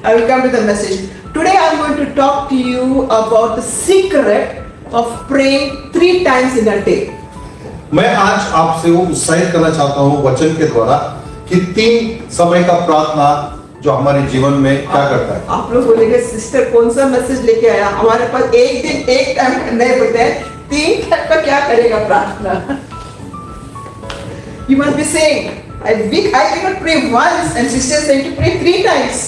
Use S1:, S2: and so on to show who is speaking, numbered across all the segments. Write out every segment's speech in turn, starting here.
S1: I will come to the message. Today I am going to talk to you about the secret of praying 3 times in a day.
S2: मैं आज आपसे वो उत्साहित करना चाहता हूँ वचन के द्वारा कि 3 समय का प्रार्थना जो हमारे जीवन में क्या करता है।
S1: आप लोग बोलेंगे सिस्टर कौन सा मैसेज लेके आया, हमारे पास एक दिन एक टाइम नहीं बोलते हैं, 3 टाइम का क्या करेगा प्रार्थना। You must be saying, I cannot pray once and sister is saying to pray 3 times.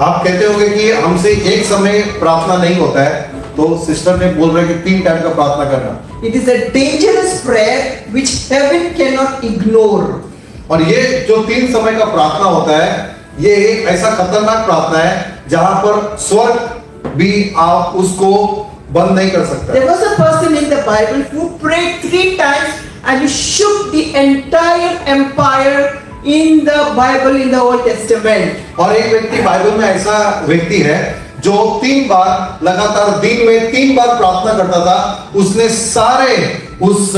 S2: आप कहते होंगे कि हमसे एक समय प्रार्थना नहीं होता है, तो सिस्टर ने बोल रहे कि 3 टाइम का प्रार्थना करना।
S1: It is a dangerous prayer which heaven cannot ignore.
S2: और ये जो 3 समय का प्रार्थना होता है, ये एक ऐसा खतरनाक प्रार्थना है जहां पर स्वर्ग भी आप उसको बंद नहीं कर सकता।
S1: There was a person in the Bible who prayed 3 times and he shook the entire empire in the Bible in the Old Testament.
S2: और एक व्यक्ति बाइबल में ऐसा व्यक्ति है जो 3 बार लगातार दिन में 3 बार प्रार्थना करता था। उसने सारे उस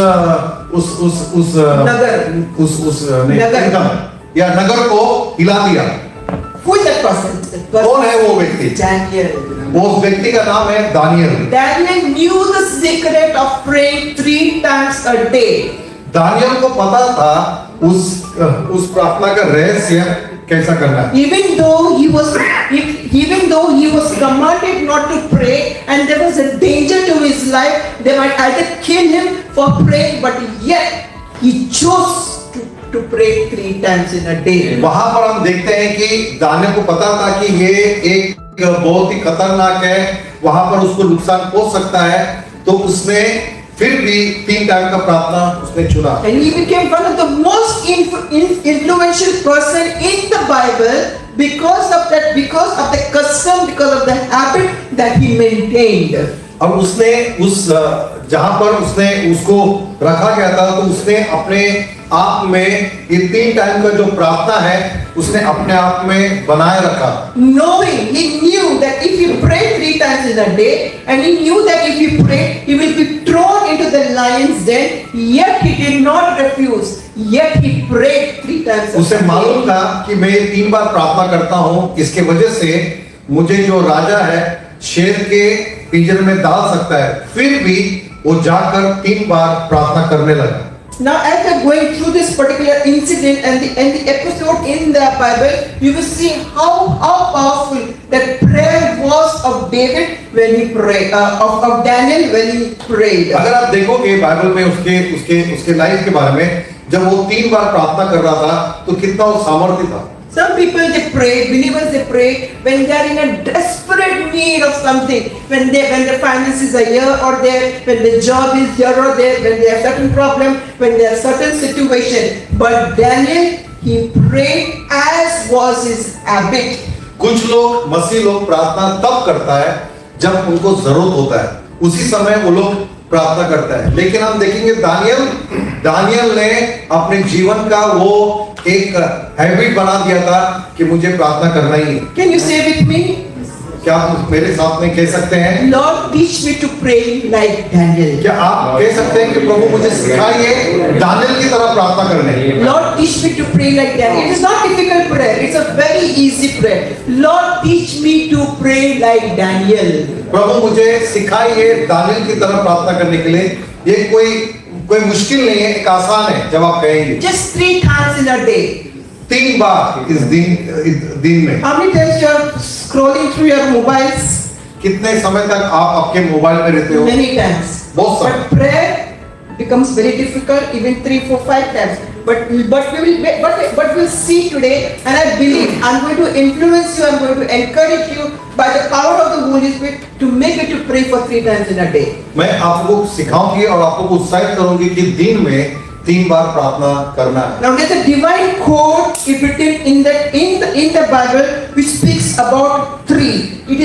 S2: नगर को हिला दिया।
S1: Who is that person?
S2: कौन है वो व्यक्ति?
S1: Daniel.
S2: वो व्यक्ति का नाम है Daniel.
S1: Daniel knew the secret of praying 3 times a day.
S2: Daniel को पता था उस प्रार्थना का रहस्य कैसा करना है।
S1: Even though he was commanded not to pray and there was a danger to his life, they might either kill him for praying, but yet he chose to pray 3 times in a day.
S2: वहां पर हम देखते हैं कि Daniel को पता था कि ये एक बहुत ही खतरनाक है, वहां पर उसको नुकसान पहुंच सकता है, तो उसने फिर भी 3 टाइम का प्रार्थना उसने चुना।
S1: And he became one of the most influential person in the Bible because of the custom, because of the habit that he maintained.
S2: अब उसने जहां पर उसने उसको रखा गया था, तो उसने अपने आप में ये 3 टाइम का जो प्रार्थना है उसने अपने आप में बनाए रखा।
S1: Knowing, he knew that if he prayed 3 times in a day, and he knew that if he prayed, he will be thrown into the lion's den. Yet he did not refuse. Yet he prayed 3 times.
S2: उसे मालूम था कि मैं 3 बार प्रार्थना करता हूँ, इसके वजह से मुझे जो राजा है शेर के पिंजरे में डाल सकता है, फिर भी वो जाकर 3 बार प्रार्थना करने लगा।
S1: Now, after going through this particular incident and the episode in the Bible, you will see how powerful that prayer was of David when he prayed, of Daniel when he prayed.
S2: अगर आप देखोगे Bible में उसके life के बारे में, जब वो 3 बार प्रार्थना कर रहा था, तो कितना वो सामर्थ्य था।
S1: Some people they pray, believers they pray when they are in a desperate need of something, when the finances are here or there, when the job is here or there, when they have certain problem, when they have certain situation. But Daniel, he prayed as was his habit.
S2: कुछ लोग मसीह लोग प्रार्थना तब करता है जब उनको जरूरत होता है, उसी समय वो लोग प्रार्थना करता है। लेकिन हम देखेंगे दानियल ने अपने जीवन का वो एक हैबिट बना दिया था कि मुझे प्रार्थना करना ही है।
S1: Can you say with me?
S2: क्या आप मेरे साथ में कह सकते हैं?
S1: Lord, teach me to pray like Daniel.
S2: क्या आप कह सकते हैं कि प्रभु मुझे सिखाइए दानियल की तरह प्रार्थना करने?
S1: Lord, teach me to pray like Daniel. It is not difficult prayer. It's a very easy prayer. Lord, teach me to pray like Daniel.
S2: प्रभु मुझे सिखाइए दानियल की तरह प्रार्थना करने के लिए। ये कोई मुश्किल नहीं है, एक आसान है जब आप कहेंगे।
S1: Just 3 times in a day.
S2: 3 बार इस दिन में।
S1: How many times you are scrolling through your mobiles?
S2: कितने समय तक आप आपके मोबाइल में रहते हो?
S1: Many times.
S2: बहुत समय।
S1: But prayer becomes very difficult, even 3, 4, 5 times. But we'll see today, and I believe I'm going to influence you. I'm going to encourage you by the power of the Holy Spirit to make it to pray for 3 times in a day.
S2: मैं आपको सिखाऊंगी और आपको उत्साहित करूंगी कि दिन में 3 बार प्रार्थना करना है।
S1: Now there's a divine code written in the Bible which speaks about 3. It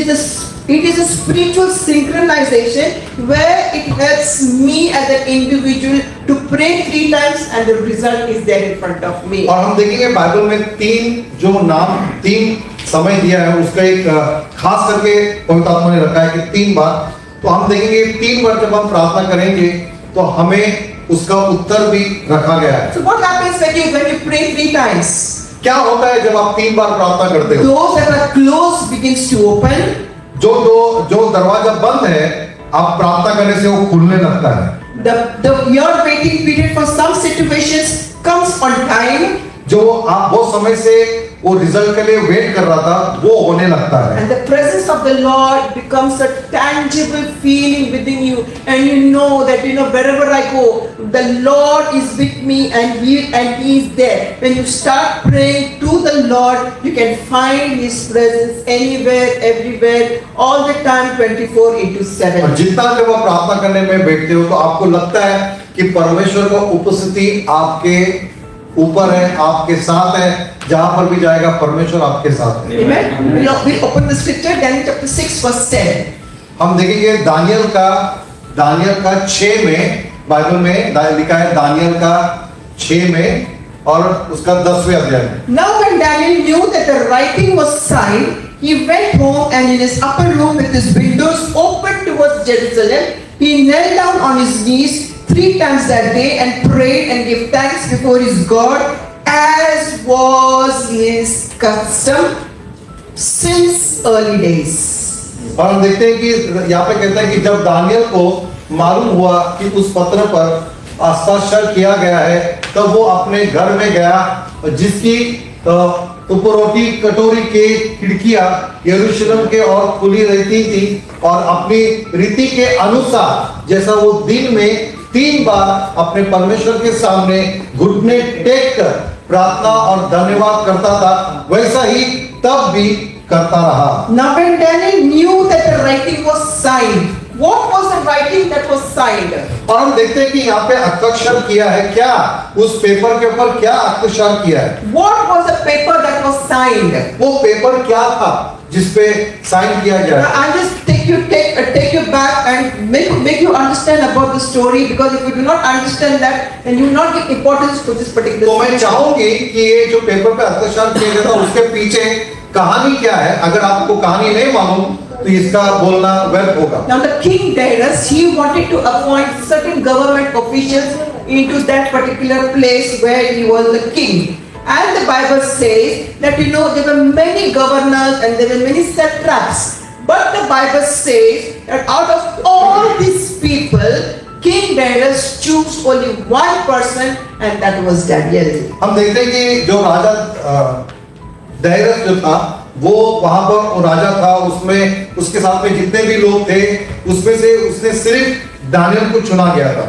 S1: is a spiritual synchronization where it helps me as an individual to pray 3 times and the result is there in front of me.
S2: और हम देखेंगे Bible में 3 समय दिया है, उसका एक खास करके पवित्र आत्मा ने रखा है कि 3 बार। तो हम देखेंगे 3 बार जब हम प्रार्थना करेंगे तो हमें उसका उत्तर भी रखा गया है।
S1: So what happens when you pray 3 times?
S2: क्या होता है जब आप 3 बार प्रार्थना करते हो?
S1: Doors that are closed begins to open.
S2: जो दरवाजा बंद है, आप प्रार्थना करने से वो खुलने लगता है।
S1: Your waiting period for some situations comes on time.
S2: जो आप वो समय से वो रिजल्ट के लिए वेट कर रहा था, वो होने लगता है।
S1: And the presence of the Lord becomes a tangible feeling within you, and you know that wherever I go, the Lord is with me, and He is there. When you start praying to the Lord, you can find His presence anywhere, everywhere, all the time, 24/7.
S2: और जितना जब आप प्रार्थना करने में बैठते हो तो आपको लगता है कि परमेश्वर का उपस्थिति आपके ऊपर है, आपके साथ है, जहां पर भी जाएगा परमेश्वर आपके साथ है।
S1: Amen. We'll open the scripture, Daniel chapter 6 verse 10.
S2: हम देखेंगे दानियल का 6 में, बाइबल में लिखा है दानियल का 6 में और उसका 10वें अध्याय में।
S1: Now when Daniel knew that the writing was signed, he went home, and in his upper room with his windows open towards Jerusalem, he knelt down on his knees 3 times that day and prayed and gave thanks before his God, as was his custom since early days.
S2: और हम देखते हैं कि यहाँ पे कहता है कि जब दानियल को मालूम हुआ कि उस पत्र पर हस्ताक्षर किया गया है, तब वो अपने घर में गया, जिसकी उपरोटी कटोरी के खिड़कियां यरूशलेम के और खुली रहती थी, और अपनी रीति के अनुसार जैसा वो दिन में 3 बार अपने परमेश्वर के सामने घुटने टेक कर प्रार्थना और धन्यवाद करता था, वैसा ही तब भी करता रहा।
S1: Now when Daniel knew that the writing was signed, what was the writing that was signed?
S2: और हम देखते हैं कि यहाँ पे हस्ताक्षर किया है, क्या उस पेपर के ऊपर क्या हस्ताक्षर किया है?
S1: What was the paper that was signed?
S2: वो पेपर क्या था जिसपे साइन किया गया?
S1: I'll just take you back and make you understand about the story, because if you do not understand that, then you will not give importance to this particular
S2: तो मैं चाहूंगी कि ये जो पेपर पे हस्ताक्षर किया गया था उसके पीछे कहानी क्या है। अगर आपको कहानी नहीं मालूम तो इसका बोलना व्यर्थ होगा।
S1: Now the king Darius, he wanted to appoint certain government officials into that particular place where he was the king. And the Bible says that there were many governors and there were many satraps. But the Bible says that out of all these people, King Darius chose only one person, and that was Daniel.
S2: हम देखते हैं कि जो राजा Darius जो था, वो वहां पर वो राजा था, उसमें उसके साथ में जितने भी लोग थे, उसमें से उसने सिर्फ दानियल को चुना गया था।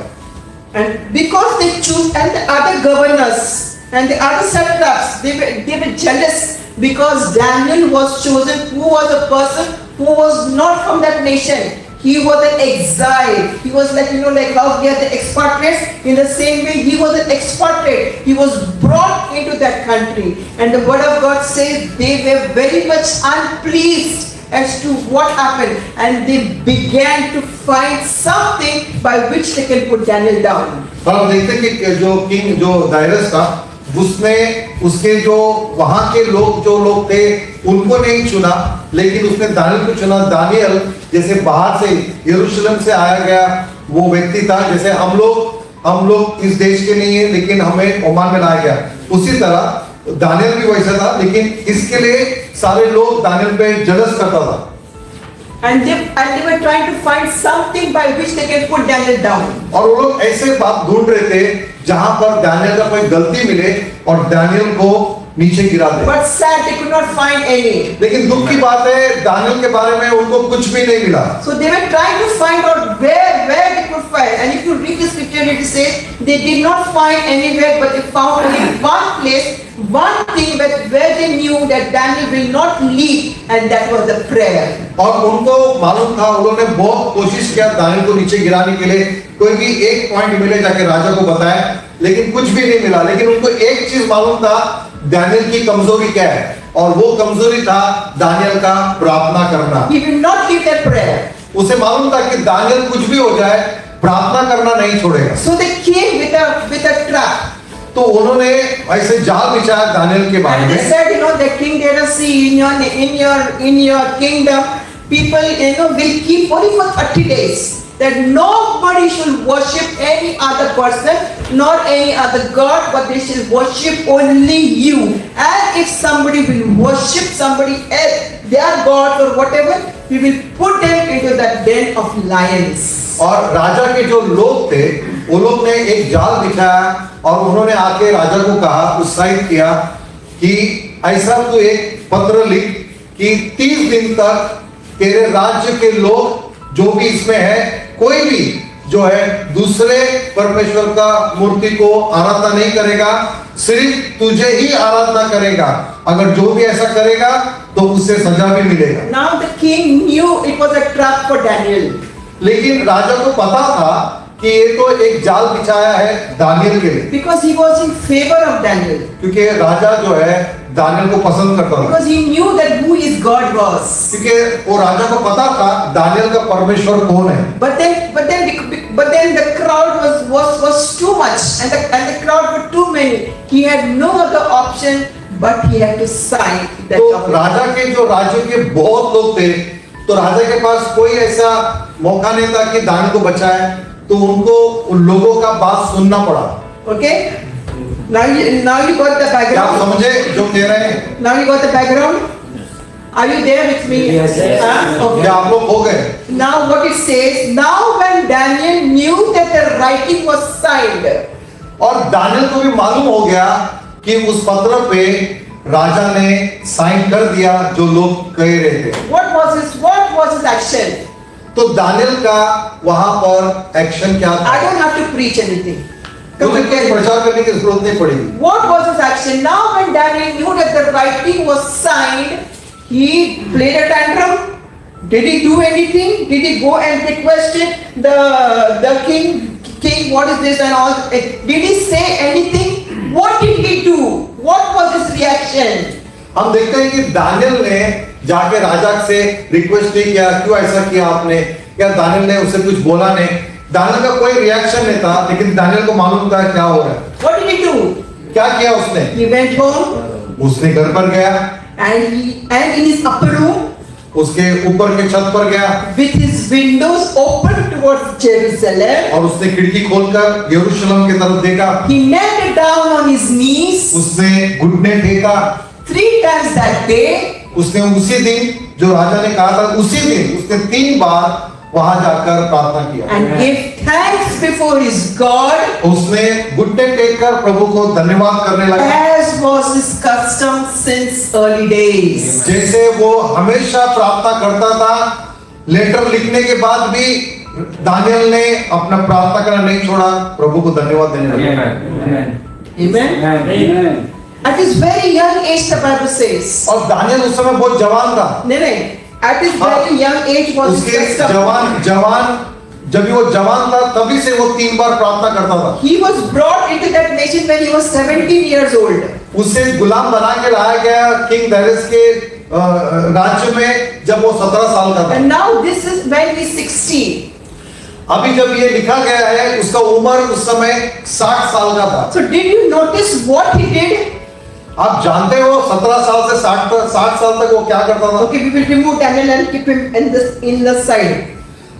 S1: And because they chose, and the other governors and the other satraps, they were jealous because Daniel was chosen, who was a person who was not from that nation. He was an exile. He was like how we are the expatriates. In the same way, he was an expatriate. He was brought into that country. And the word of God says they were very much unpleased as to what happened. And they began to find something by which they can put Daniel down.
S2: और हम देखते हैं कि जो king जो Darius था, उसने उसके जो वहां के लोग थे उनको नहीं चुना, लेकिन उसने दानियल को चुना। दानियल जैसे बाहर से यरूशलेम से आया गया वो व्यक्ति था, जैसे हम लोग इस देश के नहीं है लेकिन हमें ओमान में लाया गया, उसी तरह दानियल भी वैसा था। लेकिन इसके लिए सारे लोग दानियल पे जलस करता था,
S1: and they were trying to find something by which they can put Daniel down.
S2: और वो लोग ऐसे बात ढूंढ रहे थे जहां पर दानियल का कोई गलती मिले और दानियल को नीचे गिरा दे।
S1: But sad, they could not find any.
S2: लेकिन दुख की बात है, दानियल के बारे में उनको कुछ भी नहीं मिला।
S1: So they were trying to find out where they could find. And if you read the scripture, it says they did not find anywhere, but they found only one place, one thing where they knew that Daniel will not leave, and that was the prayer.
S2: और उनको मालूम था, उन्होंने बहुत कोशिश किया Daniel को नीचे गिराने के लिए, कोई भी एक पॉइंट मिले जाके राजा को बताए, लेकिन कुछ भी नहीं मिला। लेकिन उनको एक चीज मालूम था, दानियल की कमजोरी क्या है, और वो कमजोरी था दानियल का प्रार्थना करना।
S1: He will not leave that prayer.
S2: उसे मालूम था कि दानियल कुछ भी हो जाए, प्रार्थना करना नहीं छोड़ेगा।
S1: So they came with a trap.
S2: तो उन्होंने ऐसे जाल बिछाया दानियल के बारे
S1: And they
S2: में।
S1: said, the king Darius, see in your kingdom, people will keep only for 30 days. that nobody should worship any other person, nor any other god, but they should worship only you. And if somebody will worship somebody else, their god or whatever, we will put them into that den of lions.
S2: और राजा के जो लोग थे वो लोग ने एक जाल बिछाया और उन्होंने आके राजा को कहा, उत्साहित किया कि ऐसा तू एक पत्र लिख कि 30 दिन तक तेरे राज्य के लोग जो भी इसमें है, कोई भी जो है दूसरे परमेश्वर का मूर्ति को आराधना नहीं करेगा, सिर्फ तुझे ही आराधना करेगा। अगर जो भी ऐसा करेगा तो उससे सजा भी मिलेगा।
S1: Now the king knew it was a trap for Daniel.
S2: लेकिन राजा को पता था कि ये तो एक जाल बिछाया है दानियल के लिए,
S1: Because he was in favor of Daniel.
S2: क्योंकि राजा जो है दानियल को पसंद करता था,
S1: Because he knew that who his God was.
S2: क्योंकि वो राजा को पता था दानियल का परमेश्वर कौन है।
S1: But then the crowd was too much, and the crowd were too many. He had no other option, but he had to sign that
S2: तो
S1: document.
S2: राजा के जो राज्य के बहुत लोग थे, तो राजा के पास कोई ऐसा मौका नहीं था कि दानियल को बचाए, तो उनको उन लोगों का बात सुनना पड़ा।
S1: Okay? Now you got the
S2: क्या आप
S1: background.
S2: समझे जो कह रहे हैं?
S1: Now you got the background. Are you there with me?
S3: Yes, yes.
S1: Okay.
S2: क्या आप लोग हो गए?
S1: Now what it says, now when Daniel knew that the writing was signed,
S2: और दानियल को भी मालूम हो गया कि उस पत्र पे राजा ने साइन कर दिया जो लोग कह रहे थे,
S1: what was his action?
S2: तो दानियल का वहां पर एक्शन क्या था?
S1: I don't have to preach anything.
S2: मुझे कोई प्रचार करने की जरूरत नहीं पड़ेगी।
S1: What was his action? Now when Daniel knew that the writing was signed, he played a tantrum. Did he do anything? Did he go and request the king, what is this and all? Did he say anything? What did he do? What was his reaction?
S2: हम देखते हैं कि Daniel ने जाके राजा से request नहीं किया, क्यों ऐसा किया आपने, क्या दानियल ने उससे कुछ बोला नहीं, दानियल का कोई रिएक्शन नहीं था, लेकिन दानियल को मालूम था क्या हो रहा है।
S1: What did he do?
S2: क्या किया उसने?
S1: He went home
S2: उसने घर पर गया,
S1: and in his upper room,
S2: उसके ऊपर के छत पर गया,
S1: with his windows open towards Jerusalem,
S2: और उसने खिड़की खोलकर यरूशलेम की तरफ देखा,
S1: he knelt down on his knees
S2: उसने घुटने टेका,
S1: 3 times that day.
S2: उसने उसी दिन जो राजा ने कहा था उसी दिन उसने 3 बार वहां जाकर प्रार्थना किया
S1: And gave thanks before his God,
S2: उसने घुटने टेककर प्रभु को धन्यवाद करने लगा,
S1: as was his custom since early days.
S2: जैसे वो हमेशा प्रार्थना करता था। लेटर लिखने के बाद भी दानियल ने अपना प्रार्थना करना नहीं छोड़ा, प्रभु को धन्यवाद देने लगा।
S1: Amen.
S3: Amen.
S1: At his very young age, the Bible says.
S2: और दानियल उस समय बहुत जवान था,
S1: नहीं, at his very young age was his
S2: उसके
S1: custom.
S2: जवान जब वो जवान था तभी से वो 3 बार प्रार्थना करता था।
S1: He was brought into that nation when he was 17 years old.
S2: उसे गुलाम बना के लाया गया किंग दारियस के राज्य में जब वो 17 साल का था।
S1: And now this is when he's 60.
S2: अभी जब ये लिखा गया है उसका उम्र उस समय 60 साल का था।
S1: So did you notice what he did?
S2: आप जानते हो 17 साल से 60 साल तक वो क्या करता था?
S1: Okay, we will remove Daniel and keep him in the side.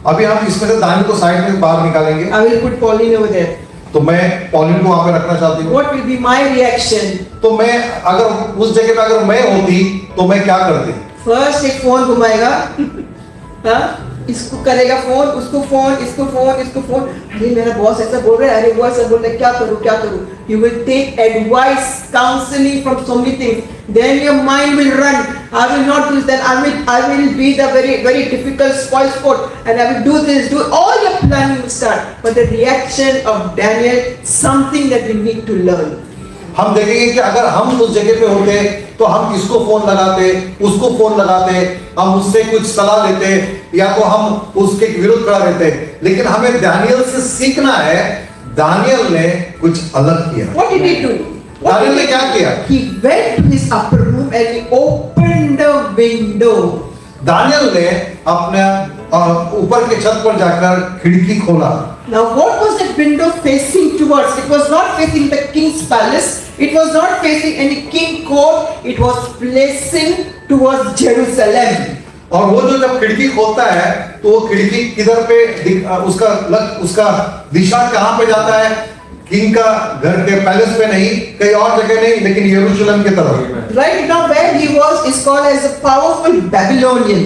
S2: अभी हम इसमें से दानियल को साइड में बाहर निकालेंगे,
S1: I will put Pauline over there.
S2: तो मैं पॉलिन को वहां पे रखना चाहती हूँ।
S1: What will be my reaction?
S2: तो मैं अगर उस जगह पे अगर मैं होती तो मैं क्या करती?
S1: First एक फोन घुमाएगा, हाँ? इसको करेगा फोन, उसको फोन, इसको फोन, इसको फोन। अरे मेरा बॉस ऐसा बोल रहा है, अरे वो ऐसा बोल रहा है, क्या करूँ क्या करूँ? You will take advice, counseling from so many things. Then your mind will run. I will not do that. I will be the very difficult spoil sport, and I will do this, do all your planning will start. But the reaction of Daniel, something that we need to learn.
S2: हम देखेंगे कि अगर हम उस जगह पे होते तो हम किसको फोन लगाते, उसको फोन लगाते, हम उससे कुछ सलाह लेते या तो हम उसके विरुद्ध खड़ा रहते। लेकिन हमें दानियल से सीखना है, दानियल ने कुछ अलग किया।
S1: What did he do?
S2: Daniel ने क्या किया?
S1: He went to his upper room and he opened the window.
S2: Daniel ने अपने ऊपर के छत पर जाकर खिड़की खोला।
S1: Now what was that window facing towards? It was not facing the king's palace. It was not facing any king court. It was facing towards Jerusalem.
S2: और वो जो जब खिड़की खोलता है तो वो खिड़की किधर पे उसका दिशा कहाँ पे जाता है? किंग का घर के पैलेस पे नहीं, कहीं और जगह नहीं, लेकिन यरूशलेम की तरफ।
S1: Right now where he was is called as a powerful Babylonian.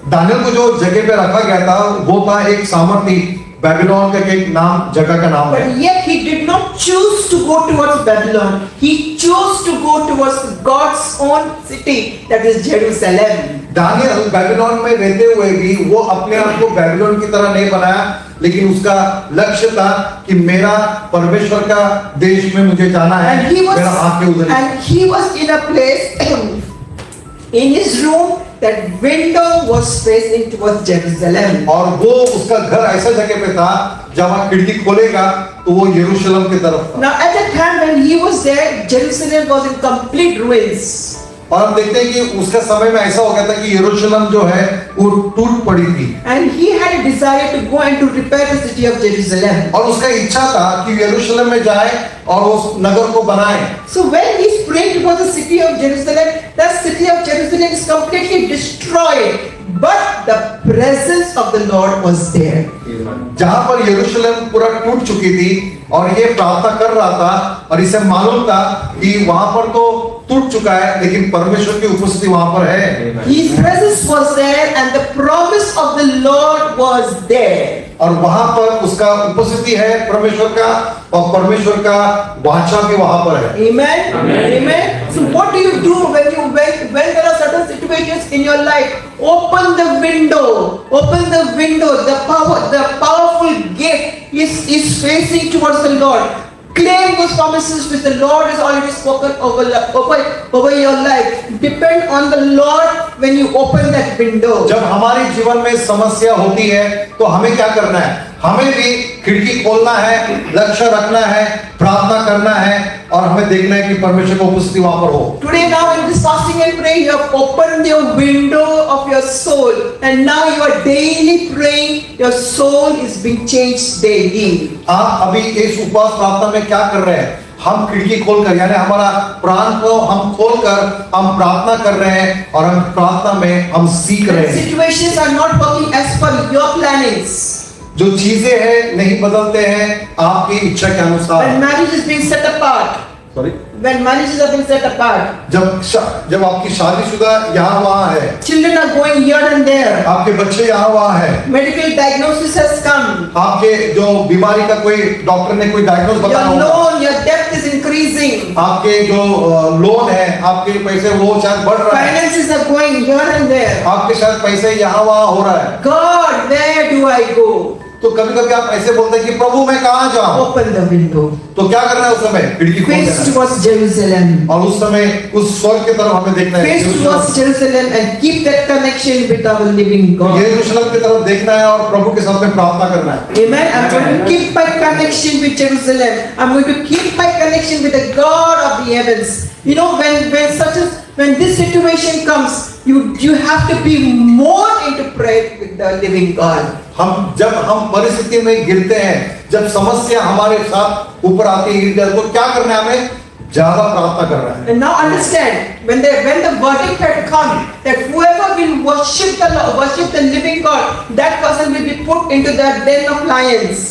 S2: Daniel को जो जगह पे रखा गया था वो था एक सामर्थी बेबीलोन का एक नाम, जगह का नाम है।
S1: But yet he did not choose to go towards Babylon. He chose to go towards God's own city, that is Jerusalem.
S2: Daniel Babylon में रहते हुए भी वो अपने आप को बेबीलोन की तरह नहीं बनाया, लेकिन उसका लक्ष्य था कि मेरा परमेश्वर का देश में मुझे जाना है, मेरा आंखें उधर।
S1: And he was in a place in his room that window was facing towards Jerusalem.
S2: और वो उसका घर ऐसा जगह पे था जब वहाँ खिड़की खोलेगा तो वो यरूशलेम की तरफ था।
S1: Now at that time when he was there, Jerusalem was in complete ruins.
S2: और हम देखते हैं कि उसका समय में ऐसा हो गया था कि यरूशलेम जो है वो टूट पड़ी थी।
S1: And he had a desire to go and to repair the city of Jerusalem.
S2: और उसका इच्छा था कि यरूशलेम में जाए और उस नगर को बनाए।
S1: So when he is praying towards the city of Jerusalem, that city of Jerusalem is completely destroyed, but the presence of the Lord was there.
S2: जहां पर यरूशलेम पूरा टूट चुकी थी और ये प्रार्थना कर रहा था और इसे मालूम था कि वहां पर तो टूट चुका है, लेकिन परमेश्वर की उपस्थिति वहां पर है।
S1: His presence was there and the promise of the Lord was there.
S2: और वहां पर उसका उपस्थिति है परमेश्वर का, और परमेश्वर का वाचा भी वहां पर है।
S1: Amen. Amen. So what do you do when there are certain situations in your life? Open the window. Open the window. The powerful gate is facing towards the Lord. Claim those promises which the Lord has already spoken over your life. Depend on the Lord when you open that window.
S2: जब हमारे जीवन में समस्या होती है तो हमें क्या करना है? हमें भी खिड़की खोलना है, लक्ष्य रखना है, प्रार्थना करना है और हमें देखना है कि परमेश्वर की उपस्थिति वहां पर हो।
S1: Today now in this fasting and praying, you have opened your window of your soul, and now you are daily praying. Your soul is being changed daily.
S2: आप अभी इस उपवास प्रार्थना में क्या कर रहे हैं? हम खिड़की खोलकर, यानी हमारा प्राण को हम खोलकर हम प्रार्थना कर रहे हैं और हम प्रार्थना में हम सीख रहे हैं।
S1: Situations are not working as per your plannings.
S2: जो चीजें हैं नहीं बदलते हैं आपकी इच्छा के अनुसार।
S1: When marriage is being set apart,
S2: sorry,
S1: when marriages are being set apart,
S2: जब आपकी शादीशुदा यहाँ वहाँ है,
S1: children are going here and there,
S2: आपके बच्चे यहाँ वहाँ है,
S1: medical diagnosis has come,
S2: आपके जो बीमारी का कोई डॉक्टर ने कोई डायग्नोस बताया
S1: your
S2: होगा,
S1: loan, your debt is increasing,
S2: आपके जो लोन है, आपके पैसे वो शायद बढ़ रहा है,
S1: finances are going here and there.
S2: आपके शायद पैसे यहाँ वहाँ हो रहा है।
S1: God, where do I go?
S2: तो कभी कभी आप ऐसे बोलते हैं कि प्रभु मैं कहाँ जाऊँ?
S1: Open the window.
S2: तो क्या करना है उस समय? खिड़की खोल
S1: Face
S2: देना है।
S1: towards Jerusalem.
S2: और उस समय उस स्वर्ग की तरफ हमें देखना है।
S1: Face towards Jerusalem and keep that connection with our living God.
S2: यरूशलेम की तरफ देखना है और प्रभु के साथ में प्रार्थना करना है।
S1: Amen. I'm going to keep my connection with Jerusalem. I'm going to keep my connection with the God of the heavens. You know, when this situation comes, you have to be more into prayer with the living God.
S2: जब हम परिस्थिति में गिरते हैं, जब समस्या हमारे साथ ऊपर आती है, तो क्या करना है? हमें ज्यादा प्रार्थना करना है।
S1: And now understand, when the verdict had come that whoever will worship the living God, that person will be put into the den of lions.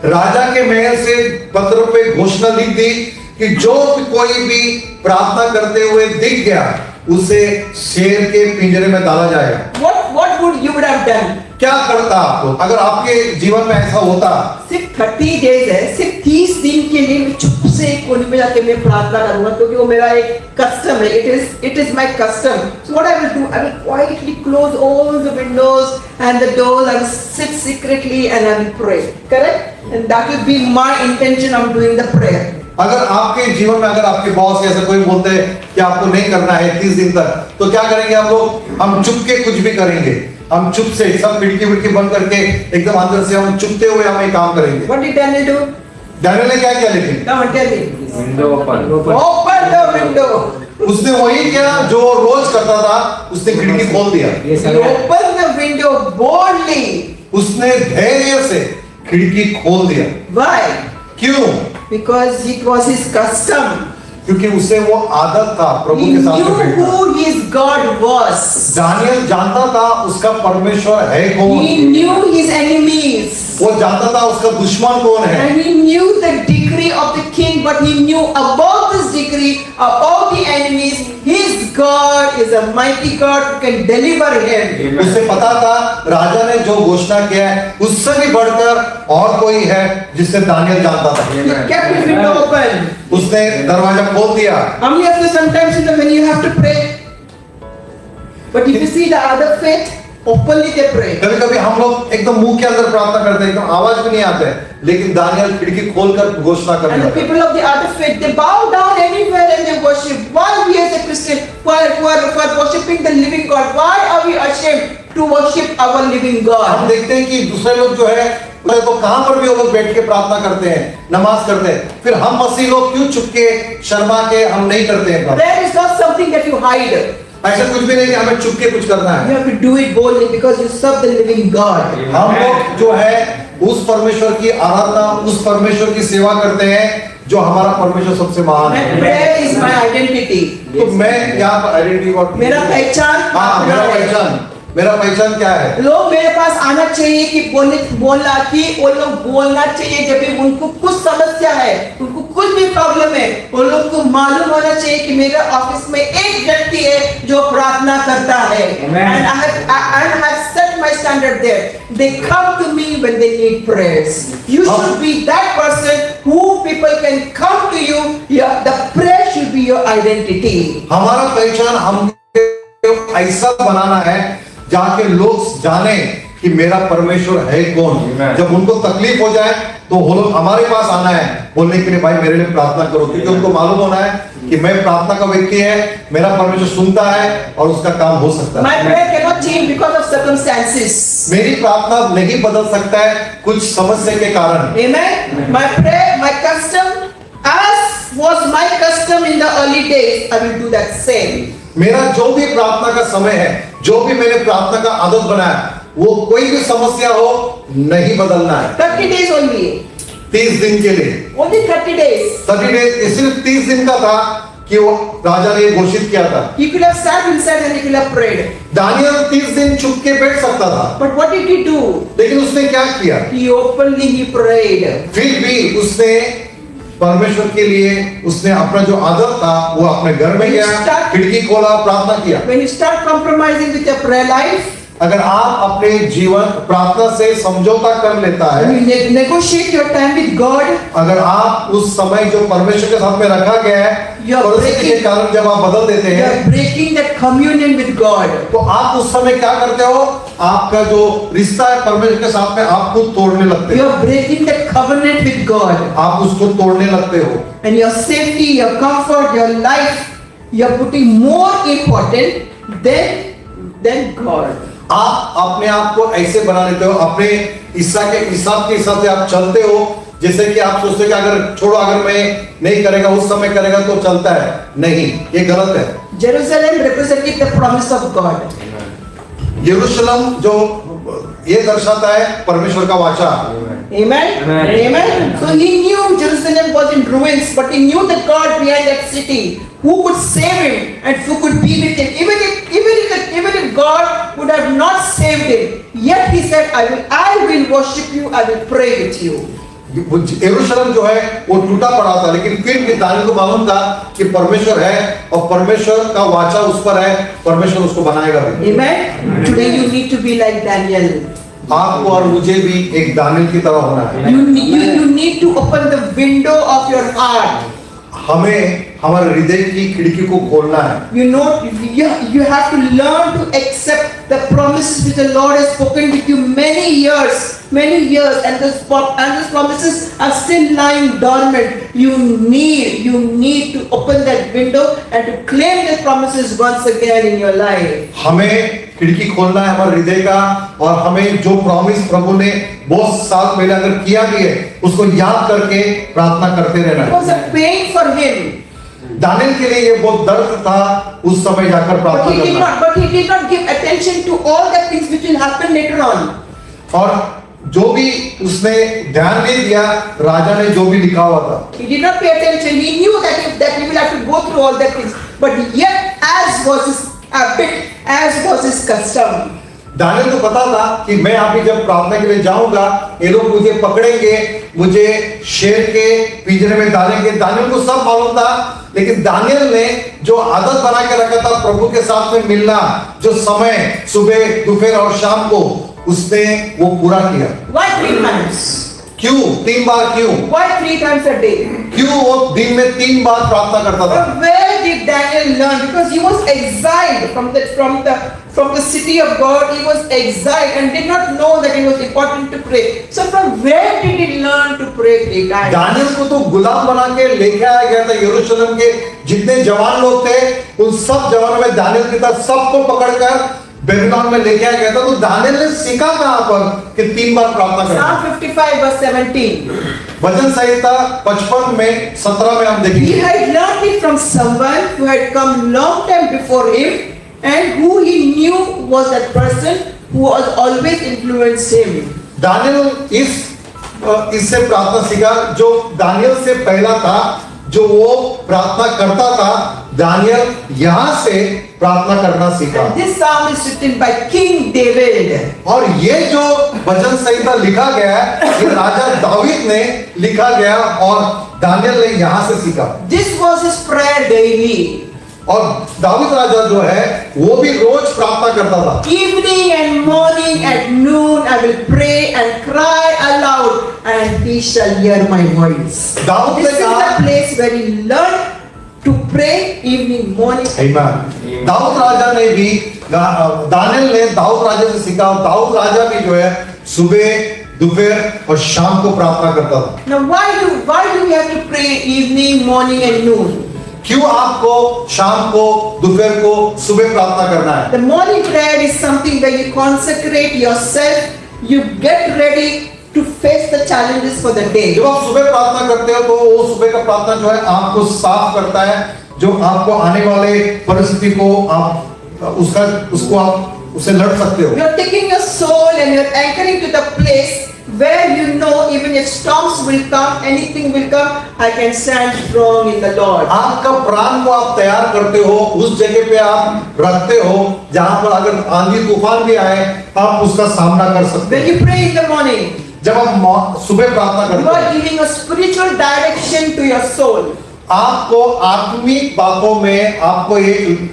S2: राजा के महल से पत्र पे घोषणा ली थी कि जो कोई भी प्रार्थना करते हुए दिख गया उसे शेर के पिंजरे में डाला जाएगा।
S1: What would you would have done?
S2: क्या करता आप लोग अगर आपके जीवन में ऐसा होता?
S1: सिर्फ 30 डेज है, सिर्फ 30 दिन के लिए मैं चुप से कोने में जाके मैं प्रार्थना करूंगा, क्योंकि वो मेरा एक कस्टम है। It is my custom. So what I will do, I will quietly close all the windows and the doors. I will sit secretly and I will pray. Correct? And that will be my intention of doing the prayer.
S2: अगर आपके जीवन में अगर आपके boss ऐसा कोई बोलते हैं कि आपको नहीं करना है 30 दिन तक, तो क्या करेंगे आप लोग? हम चुप के कुछ भी करेंगे। हम चुप से सब खिड़की विड़की बंद करके एकदम अंदर से हम चुपते हुए हम ये काम करेंगे।
S1: What did Daniel do?
S2: Daniel ने क्या किया? लेकिन
S1: Come on, tell me.
S3: Window open.
S1: Open the window.
S2: उसने वही किया जो रोज करता था, उसने खिड़की खोल दिया।
S1: He opened the window boldly.
S2: उसने धैर्य से खिड़की खोल दिया।
S1: Why?
S2: क्यों?
S1: Because it was his custom.
S2: क्योंकि उसे वो आदत था प्रभु
S1: He
S2: के साथ
S1: knew
S2: बैठना।
S1: who his God was.
S2: Daniel जानता था उसका परमेश्वर है कौन,
S1: He knew his enemies.
S2: वो जानता था उसका दुश्मन कौन है,
S1: And he knew the decree of the king, but he knew about this decree, about the enemies. His God is a mighty God who can deliver him.
S2: उसे पता था राजा ने जो घोषणा किया है उससे भी बढ़कर और कोई है जिससे दानियल जानता था।
S1: He kept his window open.
S2: उसने दरवाजा खोल दिया।
S1: How many of you sometimes when you have to pray? But if you see the other faith, openly they pray.
S2: कभी कभी हम लोग एकदम मुंह के अंदर प्रार्थना करते हैं, एकदम आवाज भी नहीं आते, लेकिन दानियल खिड़की खोलकर घोषणा करने
S1: And the
S2: लगा।
S1: people of the other faith, they bow down anywhere and they worship. Why we as a Christian, for worshiping the living God, why are we ashamed to worship our living
S2: हम
S1: God?
S2: देखते हैं कि दूसरे लोग जो है तो कहां पर भी वो लोग बैठ के प्रार्थना करते हैं, नमाज करते हैं, फिर हम मसीह लोग क्यों छुप के शर्मा के हम नहीं करते हैं प्रार्थना?
S1: Prayer is not something that you hide.
S2: ऐसा कुछ भी नहीं कि हमें छुप के कुछ करना
S1: You
S2: है।
S1: have to do it boldly because you serve the living God.
S2: हम लोग जो है उस परमेश्वर की आराधना, उस परमेश्वर की सेवा करते हैं जो हमारा परमेश्वर सबसे महान
S1: And
S2: है।
S1: prayer is my identity.
S2: तो मैं यहाँ पर आइडेंटिटी और
S1: मेरा पहचान
S2: हाँ, मेरा पहचान क्या है?
S1: लोग मेरे पास आना चाहिए कि बोलना कि वो लोग बोलना चाहिए जब भी उनको कुछ समस्या है, उनको कुछ भी प्रॉब्लम है, वो लोग को मालूम होना चाहिए कि मेरे ऑफिस में एक व्यक्ति है जो प्रार्थना करता है। And I have set my standard there. They come to me when they need prayers. You should be that person who people can come to you. The prayer should be your identity.
S2: हमारा पहचान हम ऐसा बनाना है जाके लोग जाने कि मेरा परमेश्वर है कौन। जब उनको तकलीफ हो जाए तो वो लोग हमारे पास आना है बोलने के लिए, भाई मेरे लिए प्रार्थना करो, क्योंकि उनको मालूम होना है कि मैं प्रार्थना का व्यक्ति है, मेरा परमेश्वर सुनता है और उसका काम हो सकता
S1: My
S2: है।
S1: prayer cannot change because of circumstances.
S2: मेरी प्रार्थना नहीं बदल सकता है कुछ समस्या के कारण।
S1: Amen. My prayer, my custom, as was my custom in the early days, I will do that same.
S2: मेरा जो भी प्रार्थना का समय है, जो भी मैंने प्रार्थना का आदत बनाया, वो कोई भी समस्या हो नहीं बदलना है।
S1: 30 days only.
S2: 30 दिन के लिए,
S1: Only 30 days.
S2: 30 डेज, सिर्फ 30 दिन का था कि वो राजा ने घोषित किया था।
S1: He could have sat inside and he could have prayed.
S2: Daniel 30 दिन चुप के बैठ सकता था,
S1: But what did he do?
S2: लेकिन उसने क्या किया?
S1: He openly he prayed.
S2: फिर भी उसने परमेश्वर के लिए उसने अपना जो आदत था वो अपने घर में गया, खिड़की खोला, प्रार्थना किया।
S1: When you start compromising with your prayer life,
S2: अगर आप अपने जीवन प्रार्थना से समझौता कर लेता है,
S1: when you negotiate your time with God,
S2: अगर आप उस समय जो परमेश्वर के साथ में रखा गया है परिस्थिति के कारण जब आप बदल देते
S1: you
S2: हैं,
S1: are breaking that communion with God.
S2: तो आप उस समय क्या करते हो? आपका जो रिश्ता है परमेश्वर के साथ में आप खुद तोड़ने लगते
S1: You
S2: हो,
S1: are breaking that covenant with God.
S2: आप उसको तोड़ने लगते हो।
S1: And your safety, your comfort, your life, you are putting more important than God.
S2: आप अपने आप को ऐसे बना लेते हो, अपने हिस्सा के हिसाब से आप चलते हो, जैसे कि आप सोचते कि अगर छोड़ो, अगर मैं नहीं करेगा उस समय करेगा तो चलता है। नहीं, ये गलत है।
S1: Jerusalem represented the promise of God.
S2: यरूशलेम जो ये दर्शाता है परमेश्वर का वाचा।
S1: Amen? Amen. So he knew Jerusalem was in ruins, but he knew the God behind that city who could save him and who could be with him. Even if God would have not saved him, yet he said, I will worship you, I will pray with you.
S2: यरूशलेम जो है वो टूटा पड़ा था, लेकिन फिर भी दानियल को मालूम था कि परमेश्वर है और परमेश्वर का वाचा उस पर है, परमेश्वर उसको बनाएगा भी।
S1: Amen. Today you need to be like Daniel.
S2: आपको और मुझे भी एक दानियल की तरह होना है।
S1: You need to open the window of your heart.
S2: हमें हमारे हृदय की खिड़की को खोलना है।
S1: You have to learn to accept the promises which the Lord has spoken with you many years, and those promises are still lying dormant. You need to open that window and to claim the promises once again in your life.
S2: हमें खिड़की खोलना है हमारे हृदय का, और हमें जो प्रॉमिस प्रभु ने बहुत साल पहले अगर किया भी है उसको याद करके प्रार्थना करते रहना
S1: It was
S2: है।
S1: a pain for him.
S2: Daniel के लिए ये बहुत दर्द था उस समय जाकर प्रार्थना करना।
S1: But he did not give attention to all the things which will happen later on.
S2: और जो भी उसने ध्यान नहीं दिया, राजा ने जो भी लिखा हुआ था,
S1: He did not pay attention. He knew that he will have to go through all that things. But yet, as was his habit, as was his custom,
S2: Daniel को पता था कि मैं अभी जब प्रार्थना के लिए जाऊंगा, ये लोग मुझे पकड़ेंगे, मुझे शेर के पिंजरे में डालेंगे। दानियल को सब मालूम था, लेकिन दानियल ने जो आदत बना के रखा था प्रभु के साथ में मिलना, जो समय सुबह दोपहर और शाम को, उसने वो पूरा किया।
S1: why 3 times?
S2: क्यों 3 बार? क्यों
S1: Why 3 times a day?
S2: क्यों वो दिन में 3 बार प्रार्थना करता था?
S1: But where did Daniel learn? Because he was exiled from the city of God. He was exiled and did not know that it was important to pray. So from where did he learn to pray 3 times?
S2: Daniel को तो गुलाम बना के लेके आया गया था। यरूशलेम के जितने जवान लोग थे, उन सब जवानों में दानियल के साथ सबको पकड़कर बेबीलोन में लेके आया गया था। तो दानियल ने सीखा कहां पर कि 3 बार प्रार्थना करना?
S1: Psalm 55 verse 17.
S2: वचन संहिता 55 में 17 में हम
S1: He
S2: देखेंगे,
S1: had learned it from someone who had come long time before him and who he knew was that person who was always influenced him.
S2: Daniel इससे प्रार्थना सीखा जो दानियल से पहला था, जो वो प्रार्थना करता था। दानियल यहां से प्रार्थना करना सीखा।
S1: This psalm is written by King David.
S2: और ये जो वचन संहिता लिखा गया है, ये राजा दाऊद ने लिखा गया और दानियल ने यहां से सीखा।
S1: This was his prayer daily.
S2: और दाऊद राजा जो है वो भी रोज प्रार्थना करता था।
S1: Evening and morning at noon I will pray and cry aloud and he shall hear my voice.
S2: Dawood
S1: This
S2: ने
S1: is
S2: कहा,
S1: the place where he learned to pray evening, morning.
S2: आमीन। दाऊद राजा ने भी, दानियल ने दाऊद राजा से सीखा। दाऊद राजा भी जो है सुबह दोपहर और शाम को प्रार्थना करता था।
S1: Now why do we have to pray evening, morning and noon?
S2: क्यों आपको शाम को, दोपहर को, सुबह प्रार्थना करना है?
S1: The morning prayer is something where you consecrate yourself, you get ready to face the challenges for the day.
S2: जब आप सुबह प्रार्थना करते हो तो वो सुबह का प्रार्थना जो है आपको साफ करता है, जो आपको आने वाले परिस्थिति को आप उससे लड़ सकते हो।
S1: You are taking your soul and you are anchoring to the place where you know even if storms will come, anything will come, I can stand strong in the Lord.
S2: आपका प्राण को आप तैयार करते हो, उस जगह पे आप रखते हो जहां पर अगर आंधी तूफान भी आए आप उसका सामना कर सकते
S1: When
S2: हो।
S1: you pray in the morning,
S2: जब आप सुबह प्रार्थना
S1: you
S2: करते
S1: are
S2: हो,
S1: giving a spiritual direction to your soul.
S2: आपको आत्मिक बातों में आपको एक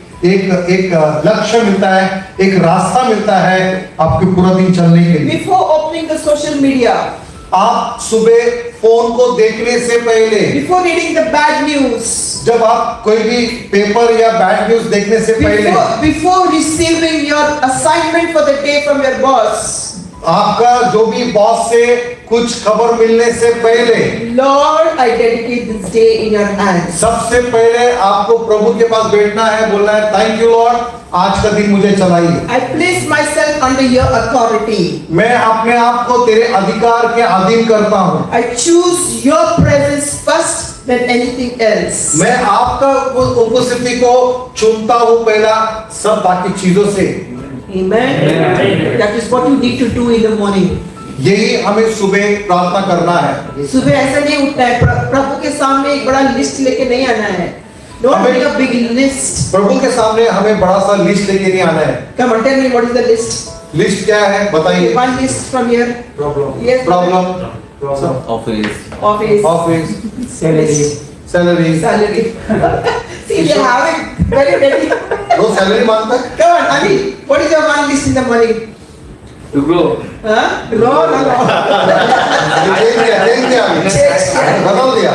S2: लक्ष्य मिलता है, एक रास्ता मिलता है आपके पूरा दिन चलने के लिए।
S1: Before opening the social media,
S2: आप सुबह फोन को देखने से पहले,
S1: before reading the bad news,
S2: जब आप कोई भी पेपर या बैड न्यूज देखने से पहले,
S1: before receiving your assignment for the day from your boss,
S2: आपका जो भी बॉस से कुछ खबर मिलने से पहले,
S1: Lord, I dedicate this day in your hands.
S2: सबसे पहले आपको प्रभु के पास बैठना है, बोलना है थैंक यू लॉर्ड, आज का दिन मुझे चलाइए।
S1: I place myself under your authority.
S2: मैं अपने आप को तेरे अधिकार के अधीन करता हूँ।
S1: I choose your presence first than anything else.
S2: मैं आपका उपस्थिति को चुनता हूँ पहला सब बाकी चीजों से।
S1: Amen. That is what you need to do in the morning.
S2: यही हमें सुबह प्रार्थना करना है।
S1: सुबह ऐसा नहीं उठना है, प्रभु के सामने एक बड़ा लिस्ट लेके नहीं आना है। Don't bring a big list.
S2: प्रभु के सामने हमें बड़ा सा लिस्ट लेके नहीं आना है।
S1: Come on, tell me what is the list?
S2: List क्या है बताइए।
S1: One list from here.
S2: Problem,
S1: Yes.
S2: Problem,
S3: Office.
S2: Office,
S1: Salary.
S2: Salary.
S1: Salary. See, they have it very ready.
S2: वो सैलरी मांगता है।
S1: Come on, Ami. What is your one list in the morning?
S3: To grow.
S1: Huh? No.
S2: Change किया अभी। बदल दिया।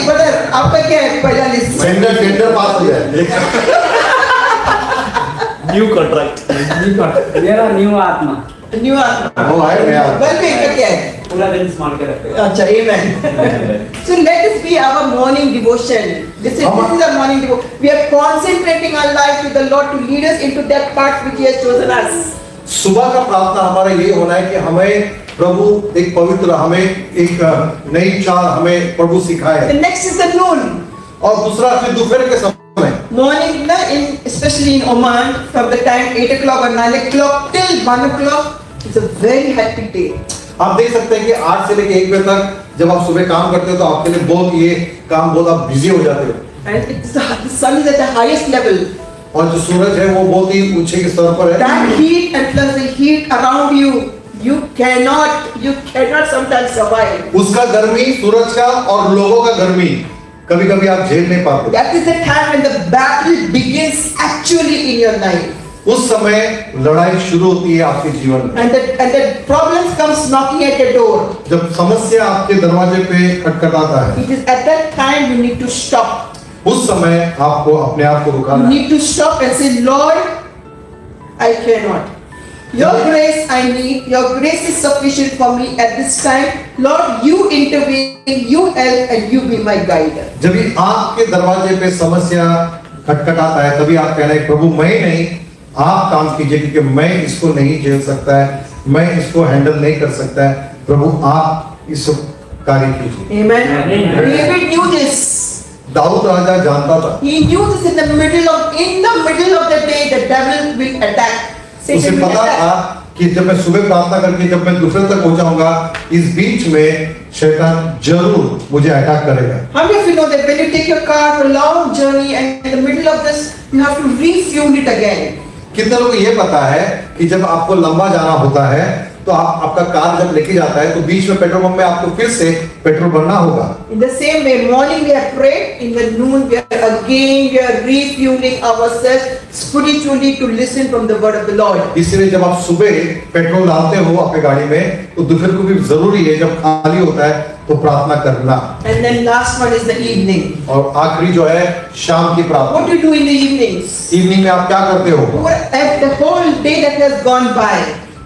S1: बदल आपका क्या है पहला लिस्ट?
S2: टेंडर पास हो जाए।
S3: New contract.
S4: मेरा न्यू आत्मा
S1: न्यू आत्मा।
S2: वो है नया।
S1: वेलबींग का क्या है?
S4: पूरा दिन स्मार्ट कर रखते हैं।
S1: अच्छा, amen. So let this be our morning devotion. This is our morning devotion. We are concentrating our life to the Lord to lead us into that path which He has chosen us.
S2: सुबह का प्रार्थना हमारा ये होना है कि हमें प्रभु एक पवित्र, हमें एक नई चाल हमें प्रभु सिखाए।
S1: The next is the noon.
S2: और दूसरा फिर दोपहर के समय
S1: Morning, especially in Oman, from the time 8 o'clock or 9 o'clock till 1 o'clock, it's a very hectic day.
S2: आप देख सकते हैं कि 8 से लेकर 1 बजे तक जब आप सुबह काम करते हो तो आपके लिए बहुत ये काम बहुत आप बिजी हो जाते हो,
S1: And the sun is at the highest level.
S2: और जो सूरज है वो बहुत ही ऊंचे के स्तर पर है।
S1: That heat and plus the heat around you, you cannot sometimes survive.
S2: उसका गर्मी, सूरज का और लोगों का गर्मी कभी कभी आप झेल नहीं पाते।
S1: That is the time when the battle begins actually in your life.
S2: उस समय लड़ाई शुरू होती है आपके जीवन में,
S1: And the problems comes knocking at your door.
S2: जब समस्या आपके दरवाजे पे खटखटाता है,
S1: It is at that time you need to stop.
S2: उस समय आपको अपने आप को
S1: You
S2: रुकाना है।
S1: need to stop and say, Lord, I cannot. Your grace I need. Your grace is sufficient for me at this time. Lord, you intervene, you help, and you be my guide.
S2: जब भी आपके दरवाजे पे समस्या खटखटाता है तभी आप कहना है प्रभु मैं नहीं, आप काम कीजिए क्योंकि मैं इसको नहीं झेल सकता है, मैं इसको हैंडल नहीं कर सकता है, प्रभु आप इस कार्य कीजिए।
S1: Amen.
S4: Amen.
S1: David knew this.
S2: Dawood राजा जानता था,
S1: He knew this in the middle of the day the devil will attack.
S2: उसे
S1: Satan will
S2: पता
S1: attack.
S2: था कि जब मैं सुबह प्रार्थना करके जब मैं दोपहर तक हो जाऊंगा, इस बीच में शैतान जरूर मुझे अटैक करेगा।
S1: How many of you know that when you take your car for a long journey and in the middle of this you have to refuel it again?
S2: कितने लोगों को ये पता है कि जब आपको लंबा जाना होता है तो आपका कार जब लेके जाता है तो बीच में पेट्रोल पंप में आपको फिर से पेट्रोल भरना होगा।
S1: In the same way, morning we are prayed, in the noon we are refueling ourselves spiritually to listen from the word of the Lord.
S2: इसलिए जब आप सुबह पेट्रोल डालते हो अपनी गाड़ी में तो दोपहर को भी जरूरी है जब खाली होता है तो प्रार्थना करना।
S1: And then last one is the evening.
S2: और आखिरी जो है शाम की
S1: What
S2: प्रार्थना।
S1: do you do in the evenings?
S2: Evening में आप क्या करते हो?
S1: The whole day that has gone by.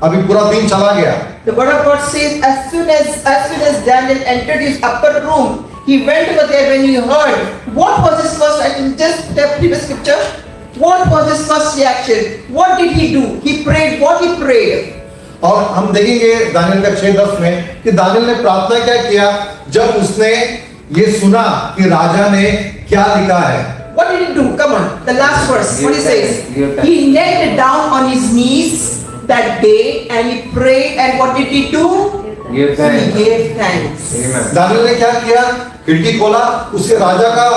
S2: अभी पूरा दिन चला गया,
S1: The word of God says, as soon as Daniel entered his upper room, he went over there when he heard. What was his first action? Just the previous scripture. What was his first reaction? What did he do? He prayed. What he prayed?
S2: और हम देखेंगे Daniel का 6:10 में कि Daniel ने प्रार्थना क्या किया जब उसने ये सुना कि राजा ने क्या लिखा है।
S1: What did he do? Come on, the last verse. What he says?
S4: Give thanks.
S1: He knelt down on his knees that day and he prayed. And what did he do?
S4: Give
S1: He
S4: thanks.
S1: gave thanks.
S4: Amen.
S2: Daniel ने क्या किया? खिड़की खोला, उसे राजा का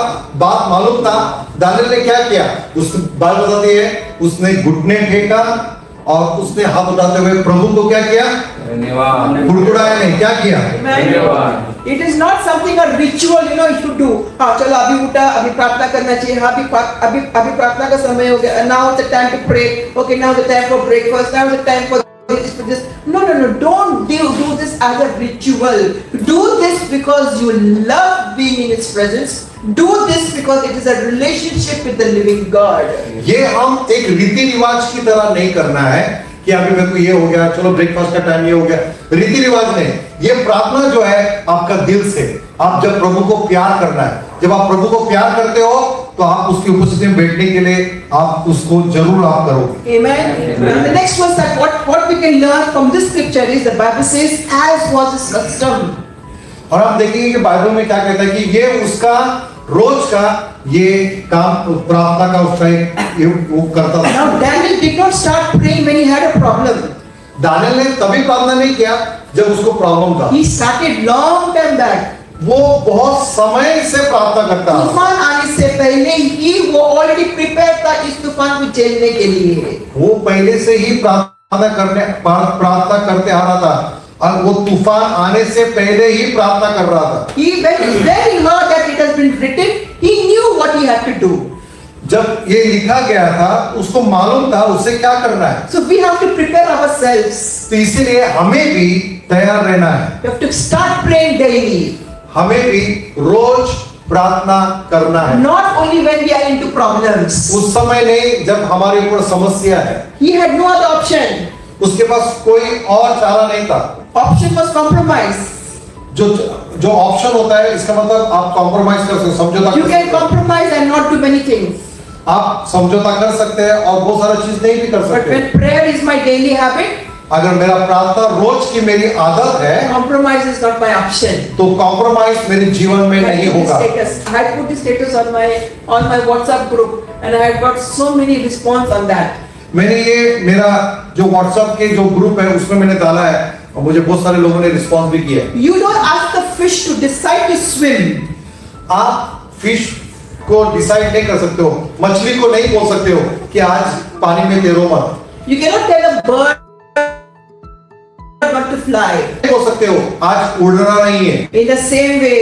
S2: बात मालूम था। दानियल ने क्या किया? उस बात बताती है, उसने घुटने टेका और उसने हाथ उठाते हुए प्रभु को क्या किया?
S4: धन्यवाद।
S2: कुड़कुड़ाया नहीं, क्या किया?
S1: Amen. It is not something a ritual, you should do. हाँ चलो अभी उठा, अभी प्रार्थना करना चाहिए, हाँ अभी प्रार्थना का समय हो गया. Now is the time to pray. Okay, now is the time for breakfast. Now is the time for this. No. Don't do this as a ritual. Do this because you love being in His presence. Do this because it is a relationship with the living God.
S2: ये हम एक रीति रिवाज की तरह नहीं करना है कि अभी मेरे को ये हो गया, चलो ब्रेकफास्ट का टाइम ये हो गया। रीति रिवाज नहीं, ये प्रार्थना जो है आपका दिल से, आप जब प्रभु को प्यार करना है, जब आप प्रभु को प्यार करते हो तो आप उसकी उपस्थिति में बैठने के लिए आप उसको जरूर आप करोगे।
S1: Amen. Now the next verse that what we can learn from this scripture is the Bible says, as was his custom.
S2: और हम देखेंगे कि बाइबल में क्या कहता है कि ये उसका रोज का ये काम प्रार्थना का उसका वो करता था।
S1: Now Daniel did not start praying when he had a problem.
S2: Daniel ने तभी प्रार्थना नहीं किया जब उसको प्रॉब्लम था,
S1: He started long time back.
S2: वो बहुत समय से प्रार्थना करता था।
S1: तूफान आने से पहले ही वो ऑलरेडी प्रिपेयर था इस तूफान को झेलने के लिए।
S2: वो पहले से ही प्रार्थना करते आ रहा था और वो तूफान आने से पहले ही प्रार्थना कर रहा था।
S1: When he heard that it has been written, he knew what he had to do.
S2: जब ये लिखा गया था उसको मालूम था उसे क्या करना है।
S1: So we have to prepare ourselves.
S2: तो इसीलिए हमें भी तैयार रहना है,
S1: We have to start praying daily.
S2: हमें भी रोज प्रार्थना करना है।
S1: Not only when we are into problems.
S2: उस समय नहीं जब हमारे ऊपर समस्या है।
S1: He had no other option.
S2: उसके पास कोई और चारा नहीं था।
S1: Option was compromise.
S2: जो ऑप्शन होता है इसका मतलब आप कॉम्प्रोमाइज कर सकते हो, समझौता
S1: You
S2: कर
S1: can
S2: सकते हो।
S1: compromise and not do many things.
S2: आप समझौता कर सकते हैं और बहुत सारा चीज नहीं भी कर
S1: But
S2: सकते।
S1: when prayer is my daily habit,
S2: अगर मेरा प्रार्थना रोज की मेरी आदत है
S1: compromise is not my option.
S2: तो कॉम्प्रोमाइज मेरे जीवन में नहीं होगा।
S1: I had put the status on my WhatsApp group and I had got so many response on that.
S2: मैंने ये मेरा जो व्हाट्सएप के जो ग्रुप है उसमें मैंने डाला है और मुझे बहुत सारे लोगों ने रिस्पॉन्स भी किया है।
S1: You don't ask the fish to decide to swim.
S2: आप फिश को डिसाइड नहीं कर सकते हो, मछली को नहीं बोल सकते हो कि आज पानी में तैरो मत।
S1: You cannot tell a bird not to fly.
S2: नहीं बोल सकते हो आज उड़ना नहीं है।
S1: In the same way,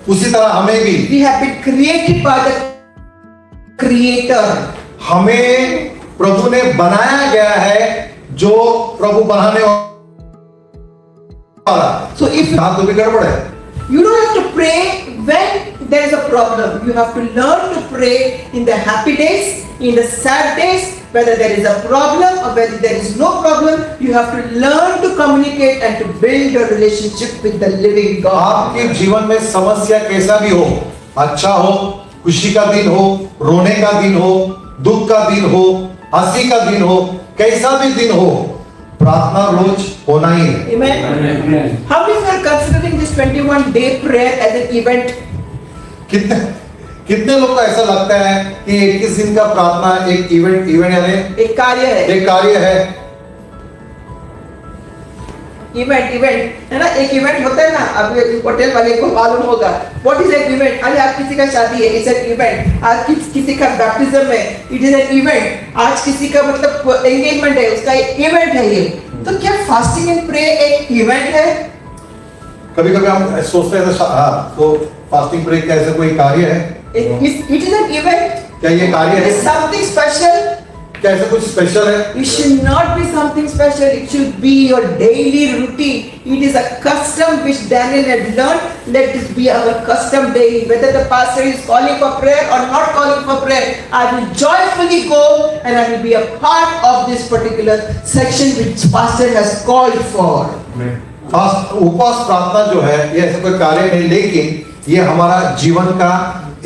S2: उसी तरह हमें भी,
S1: we have been created by the Creator.
S2: हमें प्रभु ने बनाया गया है जो प्रभु बनाने वाला।
S1: So if
S2: यहाँ तो भी गड़बड़ है।
S1: you don't have to pray when there is a problem, you have to learn to pray in the happy days, in the sad days, whether there is a problem or whether there is no problem, you have to learn to communicate and to build your relationship with the living God.
S2: आपके जीवन में समस्या कैसा भी हो, अच्छा हो, खुशी का दिन हो, रोने का दिन हो, दुख का दिन हो, हंसी का दिन हो, कैसा भी दिन हो, प्रार्थना रोज होना ही है।
S1: Amen. How many of you are considering this 21-day prayer as an event?
S2: कितने लोग को ऐसा लगता है कि 21 दिन का प्रार्थना एक इवेंट यानी
S1: एक कार्य है।
S2: एक कार्य है।
S1: इवेंट है ना, एक इवेंट होता है ना, अभी होटल वाले को मालूम होगा व्हाट इज एन इवेंट। अरे आप किसी का शादी है, इट्स एन इवेंट। आज किसी का बैप्टिज्म है, इट इज एन इवेंट। आज किसी का मतलब एंगेजमेंट है, उसका एक इवेंट है ये। तो क्या फास्टिंग एंड प्रे एक इवेंट है?
S2: कभी-कभी हम सोचते हैं तो फास्टिंग प्रे क्या ऐसा कोई कार्य है?
S1: It is an event.
S2: क्या ये कार्य है?
S1: Something special.
S2: क्या ऐसा कुछ स्पेशल है?
S1: It should not be something special. It should be your daily routine. It is a custom which Daniel had learned. Let this be our custom daily. Whether the pastor is calling for prayer or not calling for prayer, I will joyfully go and I will be a part of this particular section which pastor has called for.
S2: उपवास प्रार्थना जो है ये ऐसा कोई कार्य नहीं, लेकिन ये हमारा जीवन का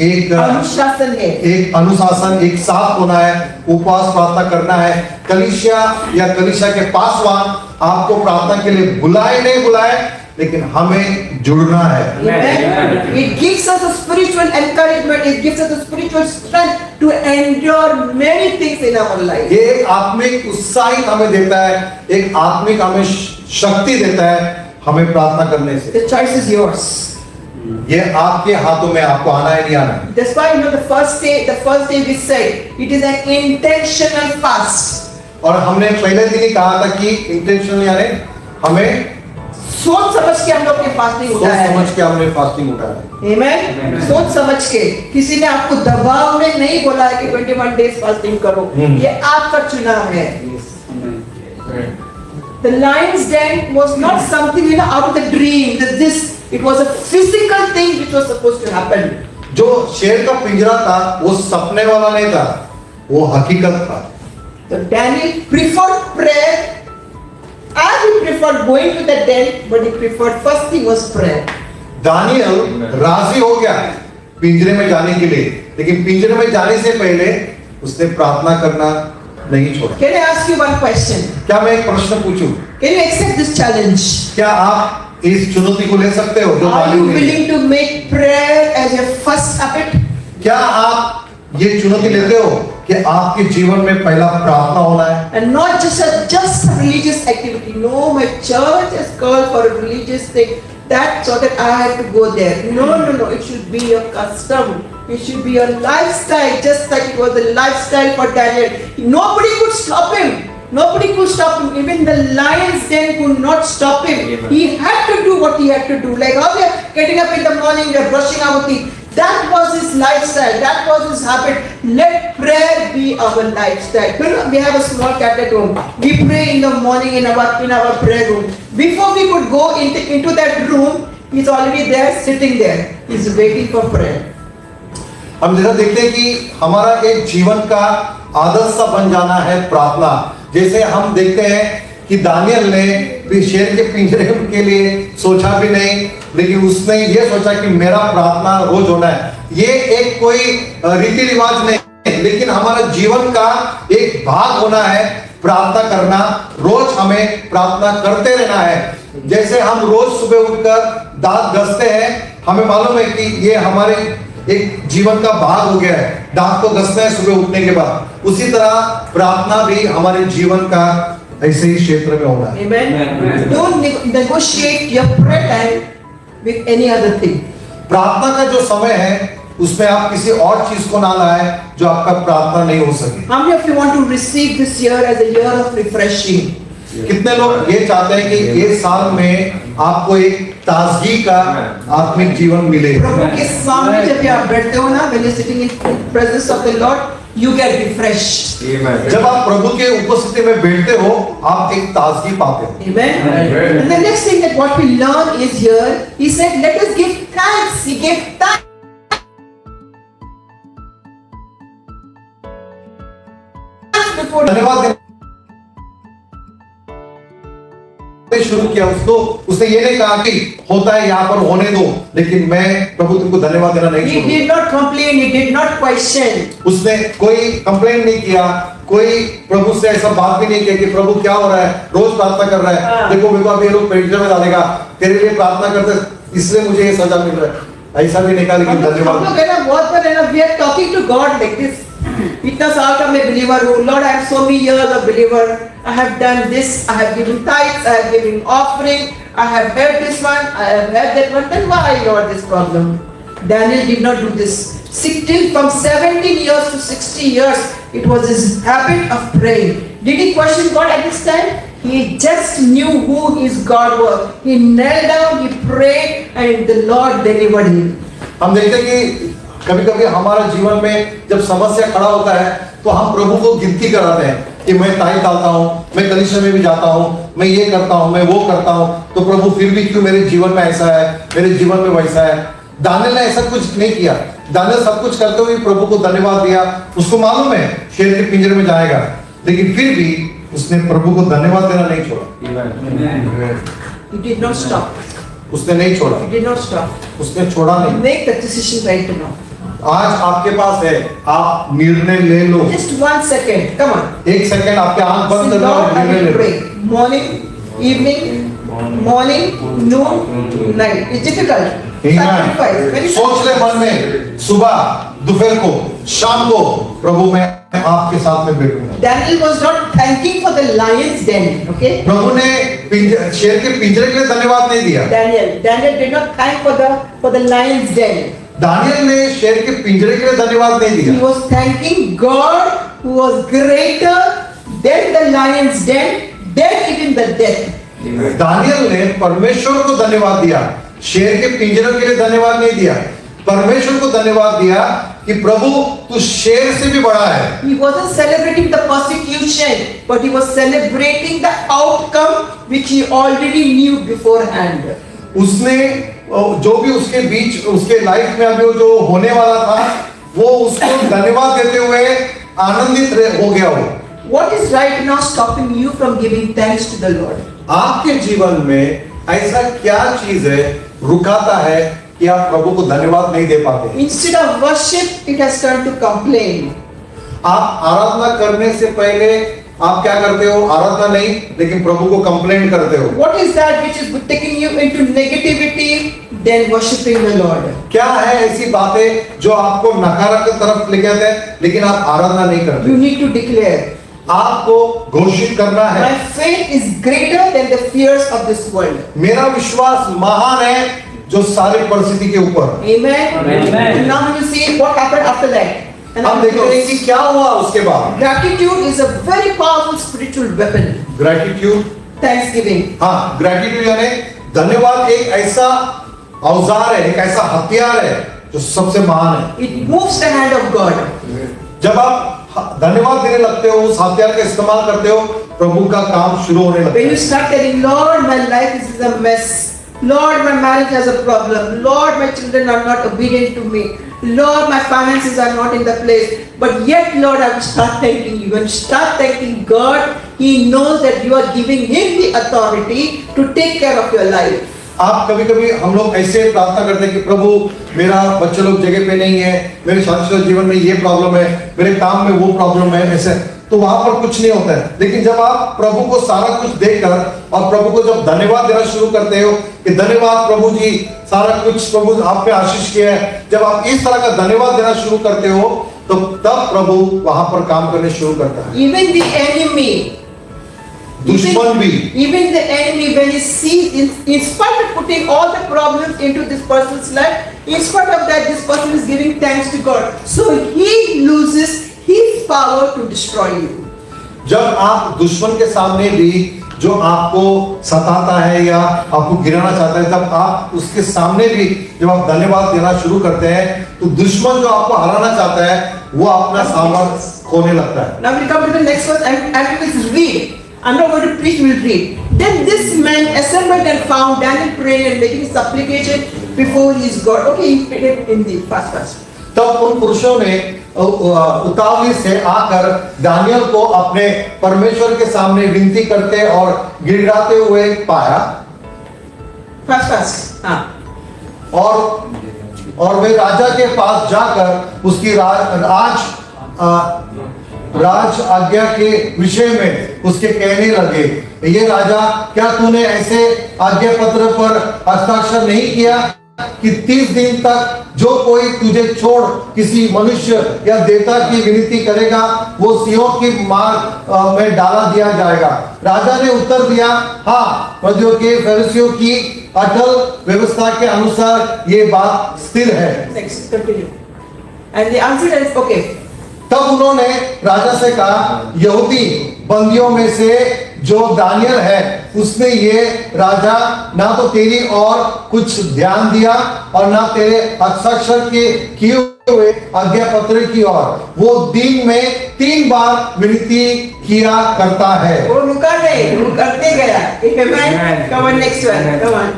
S2: एक
S1: अनुशासन है,
S2: एक अनुशासन, एक साथ होना है, उपवास प्रार्थना करना है। कलीसिया या कलीसिया के पासवान आपको प्रार्थना के लिए बुलाए नहीं बुलाए, लेकिन हमें जुड़ना है।
S1: Amen. It gives us a spiritual encouragement. It gives us a spiritual strength to endure many things in our life.
S2: ये एक आत्मिक उत्साहित हमें देता है, एक आत्मिक हमें शक्ति देता है हमें प्रार्थना करने से।
S1: The choice is yours.
S2: ये आपके हाथों में, आपको आना है नहीं आना है।
S1: That's why the first day we said it is an intentional fast.
S2: और हमने पहले दिन ही कहा था कि इंटेंशनल यानी हमें
S1: सोच समझ के हम लोग ने फास्टिंग
S2: सोच
S1: उठाया है।
S2: समझ के हमने फास्टिंग उठाया।
S1: Amen. सोच समझ के, किसी ने आपको दबाव में नहीं बोला है कि 21 days फास्टिंग करो, ये आपका चुनाव है। The lion's den was not something out of the dream. It was a physical thing which was supposed to happen.
S2: जो शेर का पिंजरा था वो सपने वाला नहीं था, वो हकीकत था।
S1: So Daniel preferred prayer, and he preferred going to the den, but he preferred first thing was prayer.
S2: Daniel राजी हो गया पिंजरे में जाने के लिए, लेकिन पिंजरे में जाने से पहले उसने प्रार्थना करना नहीं छोड़ा।
S1: Can I ask you one question?
S2: क्या मैं एक प्रश्न पूछूं?
S1: Can you accept this challenge?
S2: क्या आप इस चुनौती को ले सकते हो जो
S1: Are
S2: मालूम
S1: you
S2: नहीं?
S1: willing to make prayer as your first habit?
S2: क्या आप ये चुनौती लेते हो कि आपके जीवन में पहला प्रार्थना होना है?
S1: And not just a religious activity. No, my church has called for a religious thing. That so that I have to go there. No. It should be your custom. It should be your lifestyle, just like it was the lifestyle for Daniel. Nobody could stop him. Nobody could stop him. Even the lions then could not stop him. He had to do what he had to do. Like how we are getting up in the morning, we are brushing our teeth. That was his lifestyle. That was his habit. Let prayer be our lifestyle. You know, we have a small cat at home. We pray in the morning in our prayer room. Before we could go into that room, he's already there, sitting there. He's waiting for prayer.
S2: हम जैसा देखते हैं कि हमारा एक जीवन का आदर्श सा बन जाना है प्रार्थना। जैसे हम देखते हैं कि दानियल ने शेर के पिंजरे के लिए सोचा भी नहीं, लेकिन उसने ये सोचा कि मेरा प्रार्थना रोज होना है। ये एक कोई रीति रिवाज नहीं, लेकिन हमारा जीवन का एक भाग होना है प्रार्थना करना। रोज हमें प्रार्थना करते रहना है। जैसे हम रोज सुबह उठकर दांत घसते हैं, हमें मालूम है कि ये हमारे एक जीवन का भाग हो गया है, दांत को घसना है सुबह उठने के बाद। उसी तरह प्रार्थना भी हमारे जीवन का ऐसे ही क्षेत्र में होना है।
S1: Amen.
S4: Amen.
S1: Don't negotiate your prayer time with any other thing.
S2: प्रार्थना का जो समय है उसमें आप किसी और चीज को ना लाए जो आपका प्रार्थना नहीं हो सके।
S1: How many of you want to receive this year as a year of refreshing?
S2: कितने लोग ये चाहते हैं कि ये साल में आपको एक ताजगी का आत्मिक जीवन मिले?
S1: प्रभु के सामने जब आप बैठते हो ना, when you're sitting in presence of the Lord, you get refreshed.
S2: जब आप प्रभु के उपस्थिति में बैठते हो आप एक ताजगी पाते हो।
S1: Amen.
S4: Amen.
S1: And the next thing that what we learn is here, he said, let us give thanks. He gave thanks. Before
S2: धन्यवाद देना शुरू किया उसको, उसने ये नहीं कहा कि होता है यहाँ पर होने दो, लेकिन मैं प्रभु तुमको धन्यवाद देना नहीं
S1: he
S2: छोड़ूंगा।
S1: did not complain, he did not question.
S2: उसने कोई कंप्लेन नहीं किया, कोई प्रभु से ऐसा बात भी नहीं किया कि प्रभु क्या हो रहा है, रोज प्रार्थना कर रहा है, देखो मेरे को अभी ये लोग पेंटर में डालेगा, तेरे लिए प्रार्थना करते इसलिए मुझे ये सजा मिल रहा है, ऐसा भी नहीं कहा, लेकिन
S1: हम लोग
S2: धन्यवाद।
S1: है ना बहुत बार है ना, we are talking to God like this. इतना साल का मैं believer हूँ, Lord I have so many years of believer, I have done this, I have given tithes, I have given offering, I have heard this one, I have heard that one. Then why Lord this problem? Daniel did not do this. Till from 17 years to 60 years, it was his habit of praying. Did he question God at this time? He just knew who his God was. He knelt down, he prayed, and the Lord delivered him.
S2: हम देखते हैं कि कभी कभी हमारे जीवन में जब समस्या खड़ा होता है तो हम प्रभु को गिनती कराते हैं कि मैं ताई डालता हूँ, मैं कलीसिया में भी जाता हूँ, मैं ये करता हूँ, मैं वो करता हूँ, तो प्रभु फिर भी क्यों मेरे जीवन में ऐसा है, मेरे जीवन में वैसा है। दानियल ने ऐसा कुछ नहीं किया। दानियल सब कुछ करते हुए प्रभु को धन्यवाद दिया। उसको मालूम है शेर के पिंजरे में जाएगा, लेकिन फिर भी उसने प्रभु को धन्यवाद देना नहीं छोड़ा।
S1: He did not stop.
S2: उसने नहीं छोड़ा,
S1: He did not stop.
S2: उसने छोड़ा नहीं।
S1: Make the decision right now.
S2: आज आपके पास है, आप निर्णय ले लो।
S1: Just 1 second. Come on.
S2: एक सेकंड आपके आंख बंद
S1: Say,
S2: कर लो
S1: Lord,
S2: और
S1: I
S2: निर्णय
S1: will
S2: ले लो।
S1: pray. Morning, evening, morning, noon, night. It's difficult. Sacrifice. Very
S2: सोच ले मन में, सुबह, दोपहर को, शाम को, प्रभु मैं आपके साथ में बैठूंगा।
S1: Daniel was not thanking for the lion's den. Okay.
S2: प्रभु ने शेर के पिंजरे के लिए धन्यवाद नहीं दिया।
S1: Daniel did not thank for the lion's den.
S2: Daniel ने शेर के पिंजरे के लिए धन्यवाद नहीं
S1: He
S2: दिया।
S1: was thanking God who was greater than the lion's den, than even the death.
S2: Daniel ने परमेश्वर को धन्यवाद दिया, शेर के पिंजरे के लिए धन्यवाद नहीं दिया। परमेश्वर को धन्यवाद दिया कि प्रभु तू शेर से भी बड़ा है।
S1: He wasn't celebrating the persecution, but he was celebrating the outcome which he already knew beforehand.
S2: उसने जो भी उसके बीच उसके लाइफ में अभी जो होने वाला था वो उसको धन्यवाद देते हुए आनंदित हो गया हो।
S1: What is right now stopping you from giving thanks to the Lord?
S2: आपके जीवन में ऐसा क्या चीज है रुकाता है कि आप प्रभु को धन्यवाद नहीं दे पाते?
S1: Instead of worship, it has turned to complain.
S2: आप आराधना करने से पहले आप क्या करते हो? आराधना नहीं, लेकिन प्रभु को कंप्लेंट करते हो।
S1: What is that which is taking you into negativity than worshiping the Lord?
S2: क्या है ऐसी बातें जो आपको नकारात्मक तरफ ले जाते हैं लेकिन आप आराधना नहीं करते?
S1: You need to declare,
S2: आपको घोषित करना है,
S1: my faith is greater than the fears of this world.
S2: मेरा विश्वास महान है जो सारी परिस्थिति के ऊपर।
S1: Amen.
S4: Amen.
S1: And now we will see what happened after that. And
S2: हम देखेंगे कि क्या हुआ उसके बाद।
S1: gratitude is a very powerful spiritual weapon.
S2: Gratitude,
S1: Thanksgiving.
S2: हाँ, ग्रेटिट्यूड यानी धन्यवाद एक ऐसा औजार है, एक ऐसा हथियार है जो सबसे महान है।
S1: It moves the hand of God.
S2: जब आप धन्यवाद देने लगते हो, उस हथियार का इस्तेमाल करते हो, प्रभु का काम शुरू होने लगता
S1: When you
S2: है।
S1: start telling, Lord, my life is a mess. Lord, my marriage has a problem. Lord, my children are not obedient to me. Lord, my finances are not in the place. But yet, Lord, I will start thanking you. When you start thanking God, He knows that you are giving Him the authority to take care of your life.
S2: आप कभी कभी हम लोग ऐसे प्रार्थना करते हैं कि प्रभु मेरा बच्चे लोग जगह पे नहीं है, मेरे शारीरिक जीवन में ये प्रॉब्लम है, मेरे काम में वो प्रॉब्लम है, ऐसे तो वहां पर कुछ नहीं होता है। लेकिन जब आप प्रभु को सारा कुछ देकर और प्रभु को जब धन्यवाद देना शुरू करते हो कि धन्यवाद प्रभु जी, सारा कुछ प्रभु आप पे आशीष किया है, जब आप इस तरह का धन्यवाद देना शुरू करते हो तो तब प्रभु वहां पर काम करने शुरू करता है।
S1: Even the enemy
S2: दुश्मन भी
S1: Even the enemy, when he sees, in spite of putting all the problems into this person's life, in spite of that, this person is giving thanks to God. So he loses his power to destroy you.
S2: जब आप दुश्मन के सामने भी जो आपको सताता है या आपको गिराना चाहता है, जब आप उसके सामने भी जब आप धन्यवाद देना शुरू करते हैं, तो दुश्मन जो आपको हराना चाहता है वो अपना सामर्थ्य खोने लगता है।
S1: Now we come to the next verse and we will read. I'm not going to preach, we'll read. Then this man assembled and found Daniel praying and making supplication before his God. Okay, he prayed in the fast.
S2: तब उन पुरुषों ने उतावली से आकर Daniel को अपने परमेश्वर के सामने विनती करते और गिड़गिड़ाते हुए पाया।
S1: Fast.
S2: और वे राजा के पास जाकर उसकी राज आज्ञा के विषय में उसके कहने लगे, ये राजा, क्या तूने ऐसे आज्ञा पत्र पर हस्ताक्षर नहीं किया कि 30 दिन तक जो कोई तुझे छोड़ किसी मनुष्य या देवता की विनती करेगा वो सिंहों की मार में डाला दिया जाएगा। राजा ने उत्तर दिया, हाँ, प्रजों के फरीसियों की अटल व्यवस्था के अनुसार ये बात स्थिर है।
S1: Next, continue. And the answer is okay.
S2: तब उन्होंने राजा से कहा, यहूदी बंदियों में से जो दानियल है उसने ये राजा ना तो तेरी और कुछ ध्यान दिया और ना तेरे हस्ताक्षर के किए हुए आज्ञा पत्र की ओर, वो दिन में 3 बार विनती किया करता है।
S1: वो रुका नहीं, वो करते गया। Amen. Come on, next one. Come on.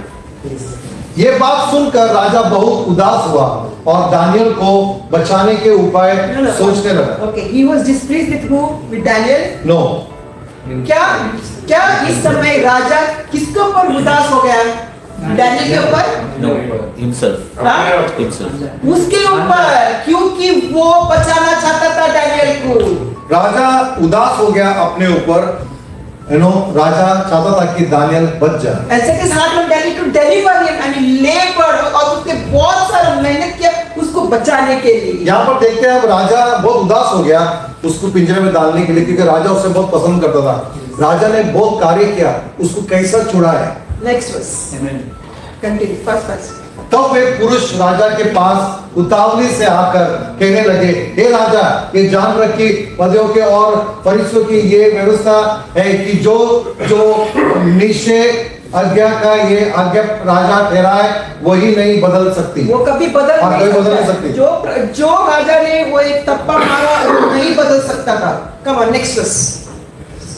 S2: ये बात सुनकर राजा बहुत उदास हुआ और दानियल को बचाने के उपाय सोचने लगा।
S1: Okay, he was displeased with who? With Daniel?
S2: No,
S1: क्या इस समय राजा किसके ऊपर उदास हो गया? डैनियल के ऊपर?
S3: No, himself.
S1: हाँ?
S3: Himself.
S1: उसके ऊपर, क्योंकि वो बचाना चाहता था डैनियल को।
S2: राजा उदास हो गया अपने ऊपर। राजा चाहता था कि दानियल बच जाए।
S1: And set his heart on Daniel to deliver him and he labored और उसने बहुत सारा मेहनत किया उसको बचाने के लिए।
S2: यहाँ पर देखते हैं अब राजा बहुत उदास हो गया उसको पिंजरे में डालने के लिए, क्योंकि राजा उसे बहुत पसंद करता था। राजा ने बहुत कार्य किया, उसको कैसा छुड़ाया।
S1: Next verse. Continue. First.
S2: तब वे पुरुष राजा के पास उतावली से आकर कहने लगे, हे राजा, ये जान रखी पदों के और फरीसियों की ये व्यवस्था है कि जो निश्चय आज्ञा का ये आज्ञा राजा ठहराए वही नहीं बदल सकती।
S1: वो कभी बदल नहीं
S2: सकती।
S1: जो राजा ने वो एक तप्पा मारा वो नहीं बदल सकता था। Come on, next verse.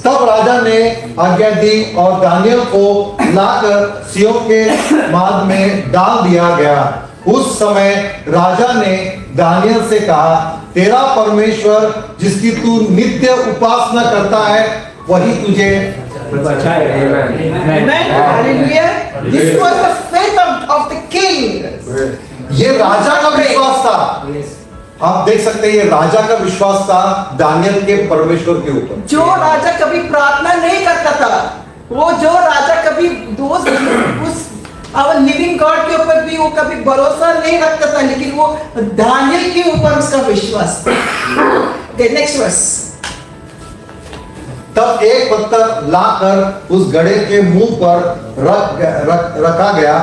S2: तब राजा ने आज्ञा दी और दानियल को लाकर सिंहों के माद में डाल दिया गया। उस समय राजा ने दानियल से कहा, तेरा परमेश्वर जिसकी तू नित्य उपासना करता है वही तुझे
S1: बचाएगा। Amen. Hallelujah. This was the faith of the king.
S2: ये राजा का विश्वास था। आप देख सकते हैं ये राजा का विश्वास था दानियल के परमेश्वर के ऊपर।
S1: जो राजा कभी प्रार्थना नहीं करता था, वो जो राजा कभी उस लिविंग गॉड के ऊपर भी वो कभी भरोसा नहीं रखता था, लेकिन वो दानियल के ऊपर उसका विश्वास था। Okay, next verse.
S2: तब एक पत्थर लाकर उस घड़े के मुंह पर रखा गया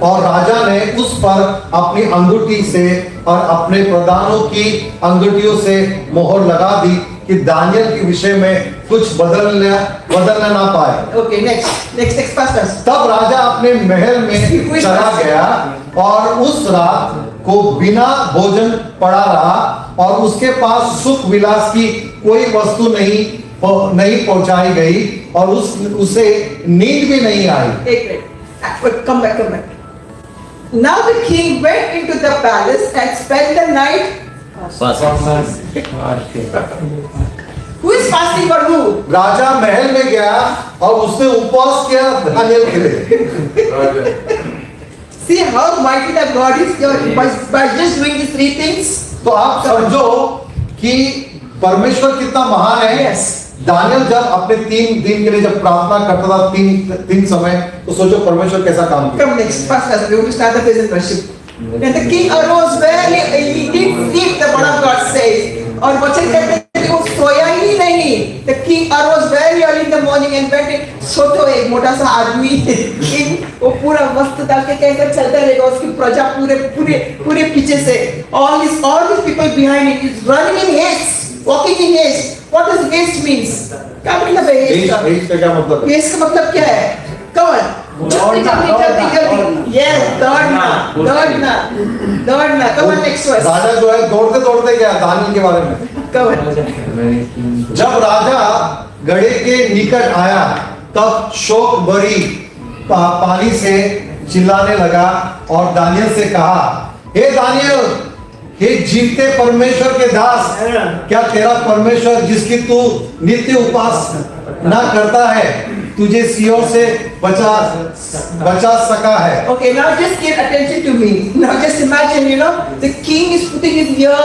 S2: और राजा ने उस पर अपनी अंगूठी से और अपने प्रधानों की अंगूठियों से मोहर लगा दी कि दानियल के विषय में कुछ बदलना ना पाए।
S1: Okay, next pastors.
S2: तब राजा अपने महल में चला गया और उस रात को बिना भोजन पड़ा रहा और उसके पास सुख विलास की कोई वस्तु नहीं पहुंचाई गई और उसे नींद भी नहीं आई।
S1: Come back. Now the king went into the palace and spent the night. Who is fasting for who?
S2: राजा महल में गया और उसने उपवास किया दानियल के लिए।
S1: See how mighty the God is by just doing these 3 things.
S2: तो आप समझो कि परमेश्वर कितना महान है।
S1: Yes.
S2: दानियल जब अपने 3 दिन के लिए जब प्रार्थना करता था 3 समय, तो सोचो परमेश्वर कैसा काम किया।
S1: Come next, first we will start the praise and worship. And the king arose very, he didn't sleep, the word of God says. और वचन कहते हैं कि वो सोया ही नहीं नहीं, the king arose very early in the morning and went in. सोचो एक मोटा सा आदमी king, वो पूरा वस्त्र डाल के कैसे चलता रहेगा, उसकी प्रजा पूरे पीछे से, all these people behind him is running in haste, walking in haste. What does haste means? क्या मतलब है haste का?
S2: Haste का क्या मतलब है?
S1: haste का मतलब क्या है? Come on. जल्दी। Yes, दौड़ना। Come on, next verse.
S2: राजा जो है दौड़ते दौड़ते गया दानियल के बारे में।
S1: Come on.
S2: जब राजा गड़े के निकट आया तब शोक भरी पानी से चिल्लाने लगा और दानियल से कहा, हे दानियल, हे जीवते परमेश्वर के दास, क्या तेरा परमेश्वर जिसकी तू नित्य उपासना करता है तुझे सियों से बचा सका है?
S1: Okay, now just give attention to me. Now just imagine, the king is putting his ear.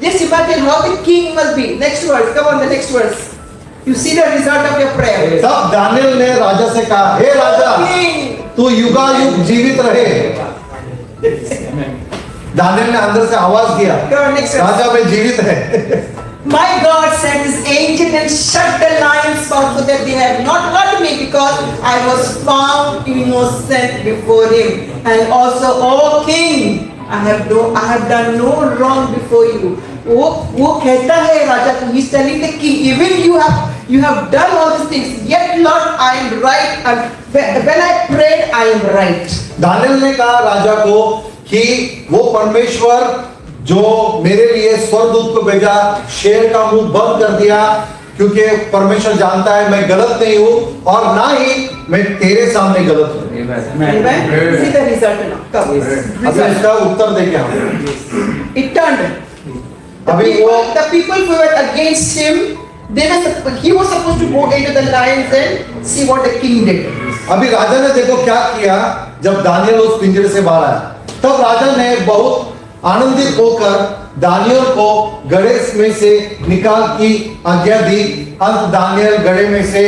S1: Just imagine how the king must be. Next verse, come on, the next verse. You see the result of your prayer.
S2: तब Daniel ने राजा से कहा, हे राजा,
S1: King.
S2: तू युगायुग जीवित रहे। Daniel ने अंदर से आवाज दिया,
S1: Come on, next verse.
S2: राजा में जीवित है।
S1: My God sent his angel and shut the lions' mouth so that they have not hurt me because I was found innocent before him. And also, O king, I have done no wrong before you. वो कहता है राजा को, he's telling the king, even you have done all these things, yet Lord, I am right. And when I prayed, I am right.
S2: Daniel ने कहा राजा को कि वो परमेश्वर जो मेरे लिए स्वर्गदूत को भेजा, शेर का मुंह बंद कर दिया, क्योंकि परमेश्वर जानता है मैं गलत नहीं हूँ और ना ही मैं तेरे सामने गलत हूँ।
S1: See the result now. Come.
S2: अभी इसका उत्तर देंगे हम।
S1: It turned. The people who were against him, he was supposed to go into the lions and see what the king did.
S2: अभी राजा ने देखो क्या किया, जब दानियल उस पिंजरे से बाहर आया, तब राजा ने बहुत आनंदित होकर दानियल को गड़े में से निकाल की आज्ञा दी। अंत दानियल गड़े में से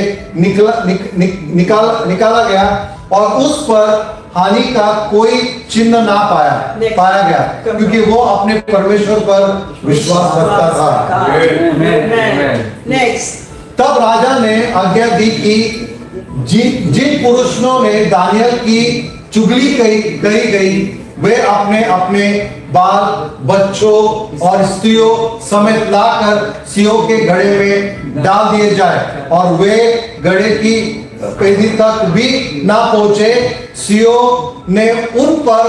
S2: निकाला गया और उस पर हानि का कोई चिन्ह ना पाया गया, क्योंकि वो अपने परमेश्वर पर विश्वास रखता था।
S1: Next.
S2: तब राजा ने आज्ञा दी कि जिन पुरुषों ने दानियल की चुगली कही गई, वे अपने अपने बाल बच्चों और स्त्रियों समेत लाकर सियों के घड़े में डाल दिए जाए और वे घड़े की पेटी तक भी ना पहुंचे। सियों ने उन पर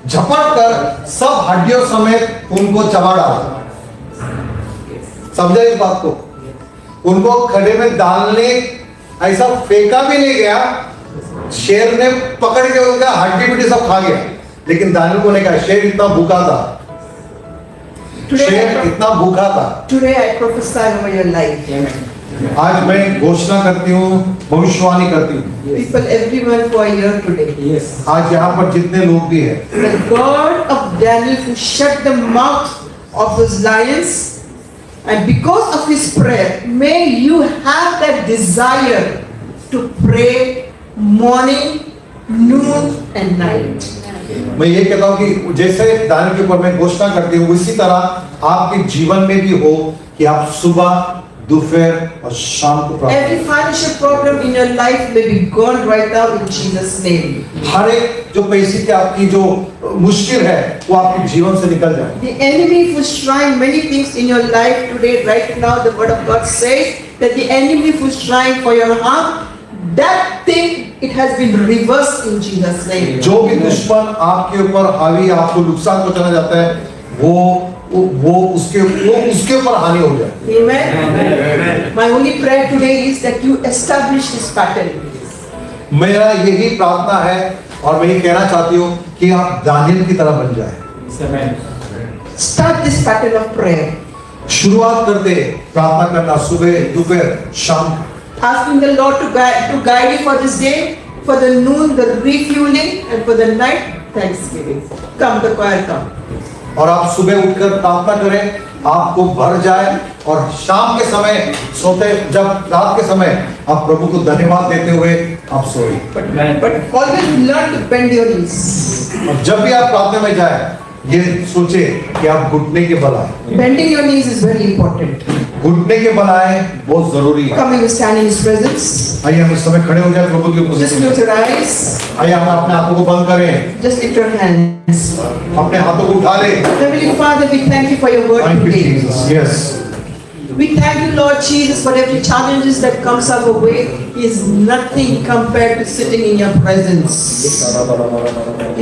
S2: झपट कर सब हड्डियों समेत उनको चबा डाला। समझे इस बात को? उनको खड़े में डालने ऐसा फेंका भी नहीं गया, शेर ने पकड़ के उनका हड्डी पिटी सब खा गया, लेकिन दानियल को नहीं कहा। शेर इतना भूखा था, शेर इतना भूखा था।
S1: Today I prophesy over your life.
S2: आज मैं घोषणा करती हूँ, भविष्यवाणी करती हूँ।
S1: People, everyone who are here today.
S4: Yes.
S2: आज यहाँ पर जितने लोग भी हैं,
S1: The God of Daniel who shut the mouth of those lions, and because of his prayer, may you have that desire to pray morning, noon and night.
S2: मैं ये कहता हूँ कि जैसे दानियल के ऊपर मैं घोषणा करती हूँ, उसी तरह आपके जीवन में भी हो कि आप सुबह, दोपहर और शाम को प्रार्थना
S1: Every financial problem in your life may be gone right now in Jesus' name.
S2: हर एक जो पैसे की आपकी जो मुश्किल है वो आपके जीवन से निकल जाए।
S1: The enemy who's trying many things in your life today, right now, the word of God says that the enemy who's trying for your harm, that thing, it has been reversed in Jesus' name.
S2: जो भी दुश्मन आपके ऊपर हावी, आपको नुकसान पहुंचाना चाहता है, वो उसके ऊपर हानि हो जाए।
S1: Amen. My only prayer today is that you establish this pattern.
S2: मेरा यही प्रार्थना है और मैं ये कहना चाहती हूँ कि आप दानियल की तरह बन जाए।
S1: Start this pattern of prayer.
S2: शुरुआत करते प्रार्थना करना, सुबह, दोपहर, शाम।
S1: Asking the Lord to guide you for this day, for the noon, the refueling, and for the night, thanksgiving. Come, the choir, come.
S2: और आप सुबह उठकर प्रार्थना करें, आपको भर जाए, और शाम के समय सोते, जब रात के समय आप प्रभु को धन्यवाद देते हुए आप सोए।
S1: But always learn to bend your knees.
S2: और जब भी आप प्रार्थना में जाए, ये सोचे कि आप घुटने के बल आए।
S1: Bending your knees is very important.
S2: घुटने के बल आए बहुत जरूरी है।
S1: Coming to stand in His presence.
S2: आइए हम इस समय खड़े हो जाए प्रभु की
S1: Just
S2: उपस्थिति में।
S1: close your eyes.
S2: आइए हम अपने हाथों को बंद करें,
S1: Just lift your hands.
S2: अपने हाथों को उठा ले।
S1: Heavenly Father, we thank you for your word
S2: Thank you,
S1: today.
S2: Jesus. Yes.
S1: We thank you, Lord Jesus, for every challenges that comes our way is nothing compared to sitting in your presence.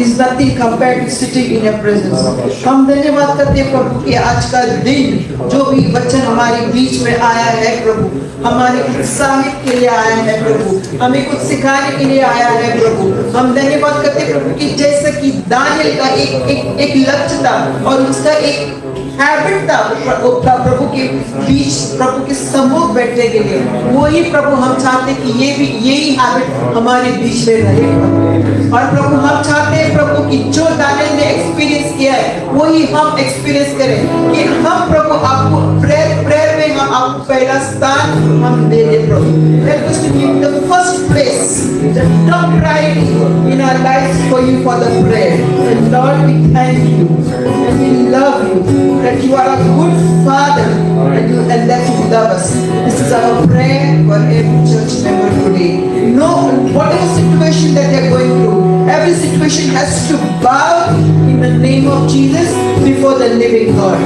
S1: Is nothing compared to sitting in your presence. हम धन्यवाद करते हैं प्रभु कि आज का दिन जो भी वचन हमारे बीच में आया है प्रभु, हमारे उत्साहित के लिए आया है प्रभु, हमें कुछ सिखाने के लिए आया है प्रभु। हम धन्यवाद करते हैं प्रभु कि जैसे कि दानियल का एक लक्ष्य था और उसका एक हैबिट था प्रभु के बीच, प्रभु के सम्मुख बैठने के लिए, वही प्रभु हम चाहते हैं कि यही हैबिट हमारे बीच में रहे। और प्रभु हम चाहते हैं प्रभु कि जो दानियल ने एक्सपीरियंस किया है वही हम एक्सपीरियंस करें, कि हम प्रभु आपको प्रेयर में हम आपको पहला स्थान हम दे दे प्रभु। Help us to give the first place, the top priority in our lives for you for the prayer. And Lord, we thank you and we love you, that you are a good Father and that you love us. This is our prayer for every church member today. No, whatever situation that they are going through, every situation has to bow in the name of Jesus before the living God.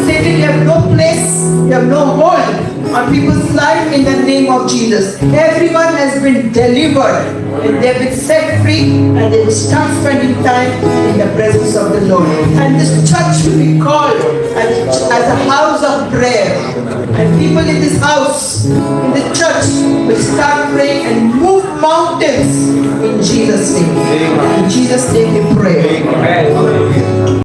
S1: Satan, you have no place, you have no hold on people's life in the name of Jesus. Everyone has been delivered and they have been set free and they will start spending time in the presence of the Lord. And this church will be called as a house of prayer. And people in this house, in the church, will start praying and move mountains in Jesus' name. In Jesus' name we pray.
S4: Amen.